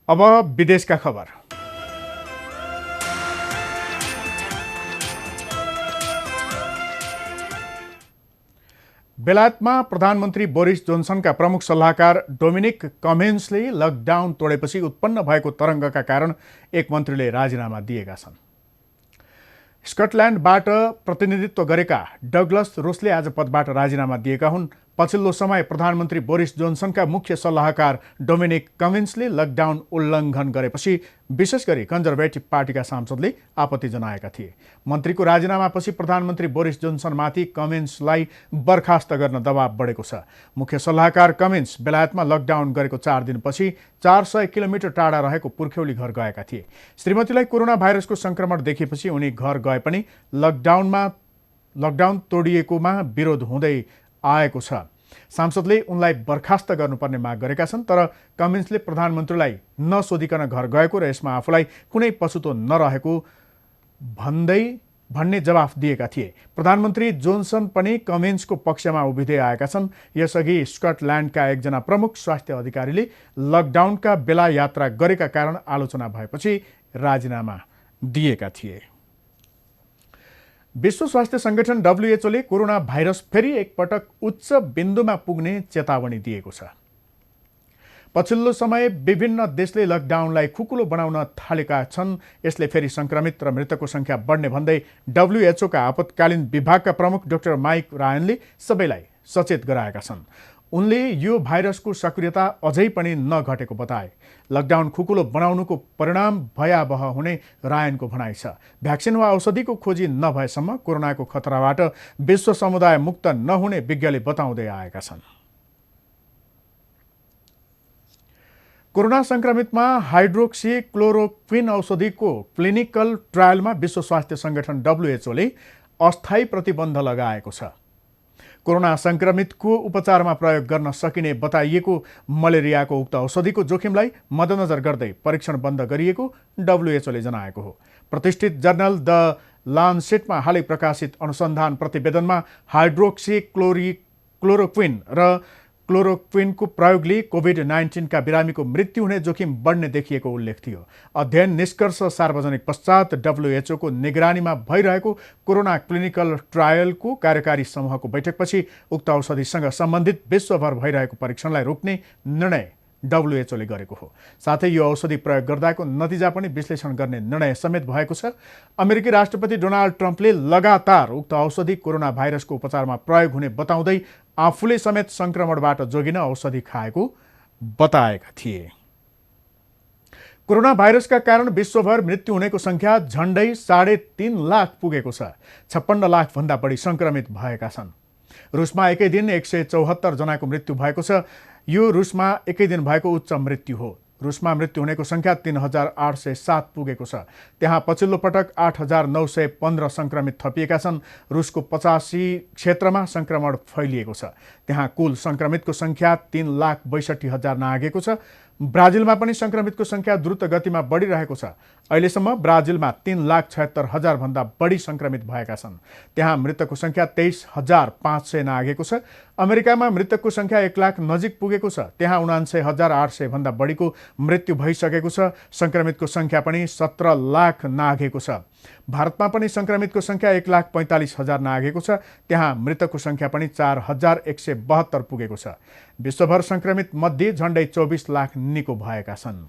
अब विदेशका खबर। बेलायतमा प्रधानमन्त्री बोरिस जोन्सनका प्रमुख सल्लाहकार डोमिनिक कमिन्सले लकडाउन तोडेपछि उत्पन्न भएको तरङ्गका कारण एक मन्त्रीले राजीनामा दिएका छन्। स्कटल्यान्डबाट प्रतिनिधित्व गरेका डगलस रोसले आज पदबाट राजीनामा दिएका हुन्। पछिल्लो समय प्रधानमन्त्री बोरिस जोन्सनका मुख्य सल्लाहकार डोमिनिक कमिन्सले लकडाउन उल्लङ्घन गरेपछि विशेष गरी कन्जर्भेटिभ पार्टीका सांसदले आपत्ति जनाएका थिए। मन्त्रीको राजीनामापछि प्रधानमन्त्री बोरिस जोन्सनमाथि कमिन्सलाई बर्खास्त गर्न दबाव बढेको छ। मुख्य सल्लाहकार कमिन्स बेलायतमा लकडाउन गरेको 4 दिनपछि 400 किलोमिटर टाढा रहेको पुर्ख्यौली घर गएका थिए। श्रीमतीलाई कोरोना भाइरसको संक्रमण देखिएपछि उनी घर गए पनि लकडाउन तोडिएकोमा विरोध हुँदै आएको छ। सांसदले उनलाई बर्खास्त गर्नुपर्ने माग गरेका छन्, तर कमिन्सले प्रधानमन्त्रीलाई नसोधिकन घर गएको र यसमा आफूलाई कुनै पछुतो नरहेको भन्ने जवाफ दिएका थिए। प्रधानमन्त्री जोन्सन पनि कमिन्सको पक्षमा उभिँदै आएका छन्। यसअघि स्कटल्यान्डका एकजना प्रमुख स्वास्थ्य अधिकारीले लकडाउनका बेला यात्रा गरेका कारण आलोचना भएपछि राजीनामा दिएका थिए। विश्व स्वास्थ्य संगठन WHOले कोरोना भाइरस फेरि एकपटक उच्च बिन्दुमा पुग्ने चेतावनी दिएको छ। पछिल्लो समय विभिन्न देशले लकडाउनलाई खुकुलो बनाउन थालेका छन्। यसले फेरि संक्रमित र मृतकको संख्या बढ्ने भन्दै WHOका आपतकालीन विभागका प्रमुख डाक्टर माइक रायनले सबैलाई सचेत गराएका छन्। उनले यो भाइरसको सक्रियता अझै पनि नघटेको बताए। लकडाउन खुकुलो बनाउनुको परिणाम भयावह हुने रायनको भनाइ छ। भ्याक्सिन वा औषधिको खोजी नभएसम्म कोरोनाको खतराबाट विश्व समुदाय मुक्त नहुने विज्ञले बताउँदै आएका छन्। कोरोना संक्रमितमा हाइड्रोक्सीक्लोरोक्विन औषधिको क्लिनिकल ट्रायलमा विश्व स्वास्थ्य संगठन WHOले अस्थायी प्रतिबन्ध लगाएको छ। कोरोना संक्रमितको उपचारमा प्रयोग गर्न सकिने बताइएको मलेरियाको उक्त औषधिको जोखिमलाई मध्यनजर गर्दै परीक्षण बन्द गरिएको WHOले जनाएको हो। प्रतिष्ठित जर्नल द लान्सेटमा हालै प्रकाशित अनुसन्धान प्रतिवेदनमा हाइड्रोक्सीक्लोरोक्विन र क्लोरोक्विनको प्रयोगले कोभिड-19 का बिरामीको मृत्यु हुने जोखिम बढ्ने देखिएको उल्लेख थियो। अध्ययन निष्कर्ष सार्वजनिक पश्चात WHOको निगरानीमा भइरहेको कोरोना क्लिनिकल ट्रायलको कार्यकारी समूहको बैठकपछि उक्त औषधिसँग सम्बन्धित विश्वभर भइरहेको परीक्षणलाई रोक्ने निर्णय WHO ले गरेको हो। साथै यो औषधि प्रयोग गर्दाको नतिजा पनि विश्लेषण गर्ने निर्णय समेत भएको छ। अमेरिकी राष्ट्रपति डोनाल्ड ट्रम्पले लगातार उक्त औषधि कोरोना भाइरसको उपचारमा प्रयोग हुने बताउँदै आफूले समेत संक्रमणबाट जोगिन औषधि खाएको बताएका थिए। कोरोना भाइरसका कारण विश्वभर मृत्यु हुनेको संख्या झण्डै 3.5 लाख पुगेको छ। 56 लाख भन्दा बढी संक्रमित भएका छन्। रुसमा एकै दिन 174 जनाको मृत्यु भएको छ। यो रुसमा एकै दिन भएको उच्च मृत्यु हो। रुसमा मृत्यु हुनेको संख्या 3807 पुगेको छ। त्यहाँ पछिल्लो पटक 8915 संक्रमित थपिएका छन्। रुसको 85 क्षेत्रमा संक्रमण फैलिएको छ। त्यहाँ कुल संक्रमितको संख्या 3,62,000 नागेको छ। ब्राजिलमा पनि संक्रमितको संख्या द्रुत गतिमा बढिरहेको छ। अहिलेसम्म ब्राजिलमा 3,76,000 भन्दा बढी संक्रमित भएका छन्। त्यहाँ मृतकको संख्या 23,500 नागेको छ। अमेरिकामा मृतकको संख्या 1 लाख नजिक पुगेको छ। त्यहाँ 79,800 भन्दा बढीको मृत्यु भइसकेको छ। संक्रमितको संख्या पनि 17 लाख नागेको छ। भारतमा पनि संक्रमितको संख्या 1,45,000 नागेको छ। त्यहाँ मृतकको संख्या पनि 4,172 पुगेको छ। विश्वभर संक्रमित मध्ये झण्डै 24 लाख निको भएका छन्।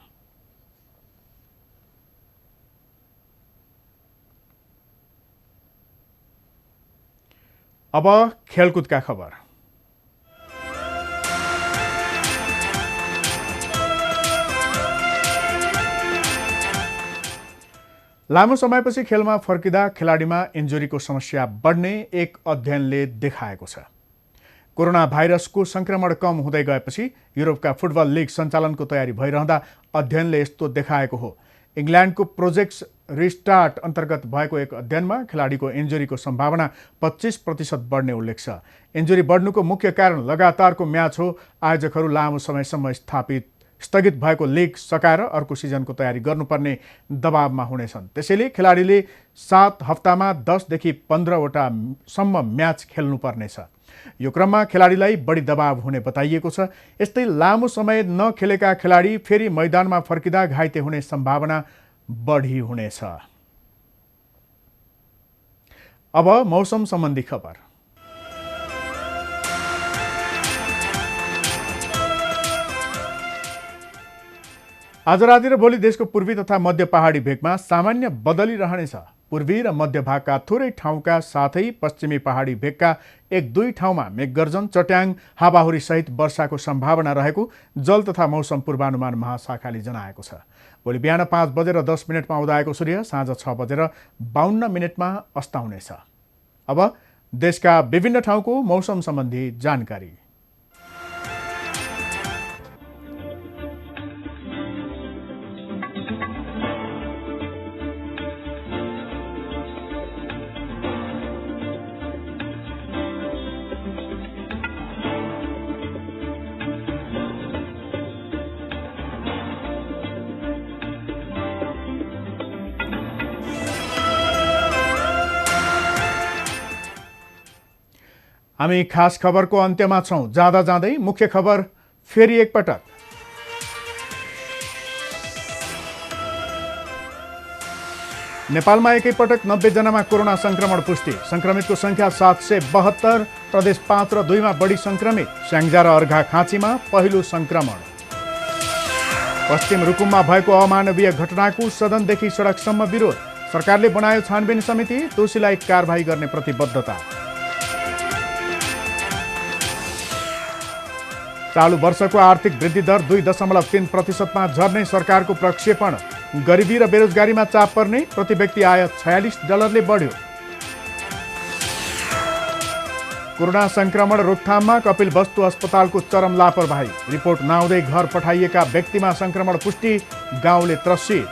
अब खेलकुदका खबर। लामो समयपछि खेलमा फर्किँदा खेलाडीमा इन्जुरीको समस्या बढ्ने एक अध्ययनले देखाएको छ। कोरोना भाइरसको संक्रमण कम हुँदै गएपछि युरोपका फुटबल लिग सञ्चालनको तयारी भइरहँदा अध्ययनले यस्तो देखाएको हो। इङ्ल्यान्डको प्रोजेक्ट रिस्टार्ट अन्तर्गत भएको एक अध्ययनमा खेलाडीको इन्जुरीको सम्भावना 25% बढ्ने उल्लेख छ। इन्जुरी बढ्नुको मुख्य कारण लगातारको म्याच हो। आयोजकहरू लामो समयसम्म स्थगित भएको लिग सकाएर अर्को सिजनको तयारी गर्नुपर्ने दबावमा हुनेछन्। त्यसैले खेलाडीले 7 हप्तामा 10 देखि 15 वटा सम्म म्याच खेल्नुपर्नेछ। यो क्रममा खेलाडीलाई बढी दबाव हुने बताइएको छ। यस्तै लामो समय नखेलेका खेलाडी फेरि मैदानमा फर्किँदा घाइते हुने सम्भावना बढी हुनेछ। अब मौसम सम्बन्धी खबर। आज राति र भोलि देशको पूर्वी तथा मध्य पहाडी भेगमा सामान्य बदली रहनेछ। पूर्वी र मध्य भागका थोरै ठाउँका साथै पश्चिमी पहाडी भेगका 1-2 ठाउँमा मेघगर्जन, चट्याङ, हावाहुरी सहित वर्षाको सम्भावना रहेको जल तथा मौसम पूर्वानुमान महाशाखाले जनाएको छ। भोलि बिहान 5:10 उदाएको सूर्य साँझ 6:52 अस्ताउनेछ। अब देशका विभिन्न ठाउँको मौसम सम्बन्धी जानकारी। हामी खास खबरको अन्त्यमा छौं। जाँदा जाँदै मुख्य खबर फेरि एकपटक। नेपालमा एकैपटक 90 जनामा कोरोना संक्रमण पुष्टि। संक्रमितको संख्या 772। प्रदेश 5 र 2 मा बढी संक्रमित। स्याङ्जा र अर्घाखाँचीमा पहिलो संक्रमण। पश्चिम रुकुममा भएको अमानवीय घटनाको सदनदेखि सडकसम्म विरोध। सरकारले बनायो छानबिन समिति। दोषीलाई कारबाही गर्ने प्रतिबद्धता। चालू वर्षको आर्थिक वृद्धि दर 2.3% झर्ने सरकारको प्रक्षेपण। गरिबी र बेरोजगारीमा चाप पर्ने। प्रति व्यक्ति आय $46 बढ्यो। कोरोना संक्रमण रोकथाममा कपिलवस्तु अस्पतालको चरम लापरवाही। रिपोर्ट नआउँदै घर पठाइएका व्यक्तिमा संक्रमण पुष्टि। गाउँले त्रसित।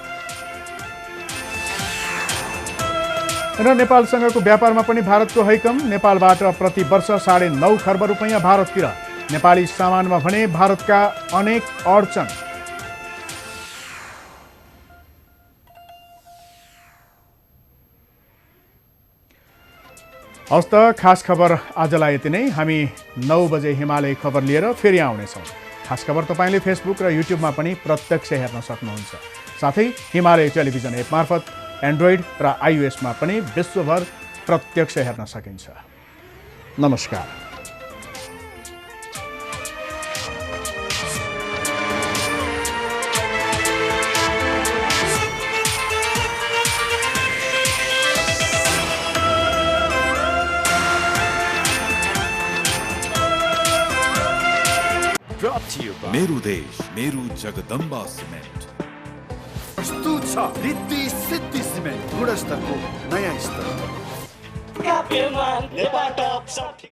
र नेपालसँगको व्यापारमा पनि भारतको हैकम। नेपालबाट प्रति वर्ष 9.5 खर्ब रुपैयाँ भारततिर। नेपाली सामानमा भने भारतका अनेक अडचन। हवस् त खास खबर आजलाई यति नै। हामी 9 बजे हिमालय खबर लिएर फेरि आउनेछौँ। खास खबर तपाईँले फेसबुक र युट्युबमा पनि प्रत्यक्ष हेर्न सक्नुहुन्छ। साथै हिमालय टेलिभिजन एप मार्फत एन्ड्रोइड र iOS-मा पनि विश्वभर प्रत्यक्ष हेर्न सकिन्छ। नमस्कार। Brought to you by मेरो देश मेरो जगदम्बा सिमेन्ट। प्रस्तुत छ रिद्धि सिद्धि सिमेन्ट, गुणस्तरको नयाँ स्तर।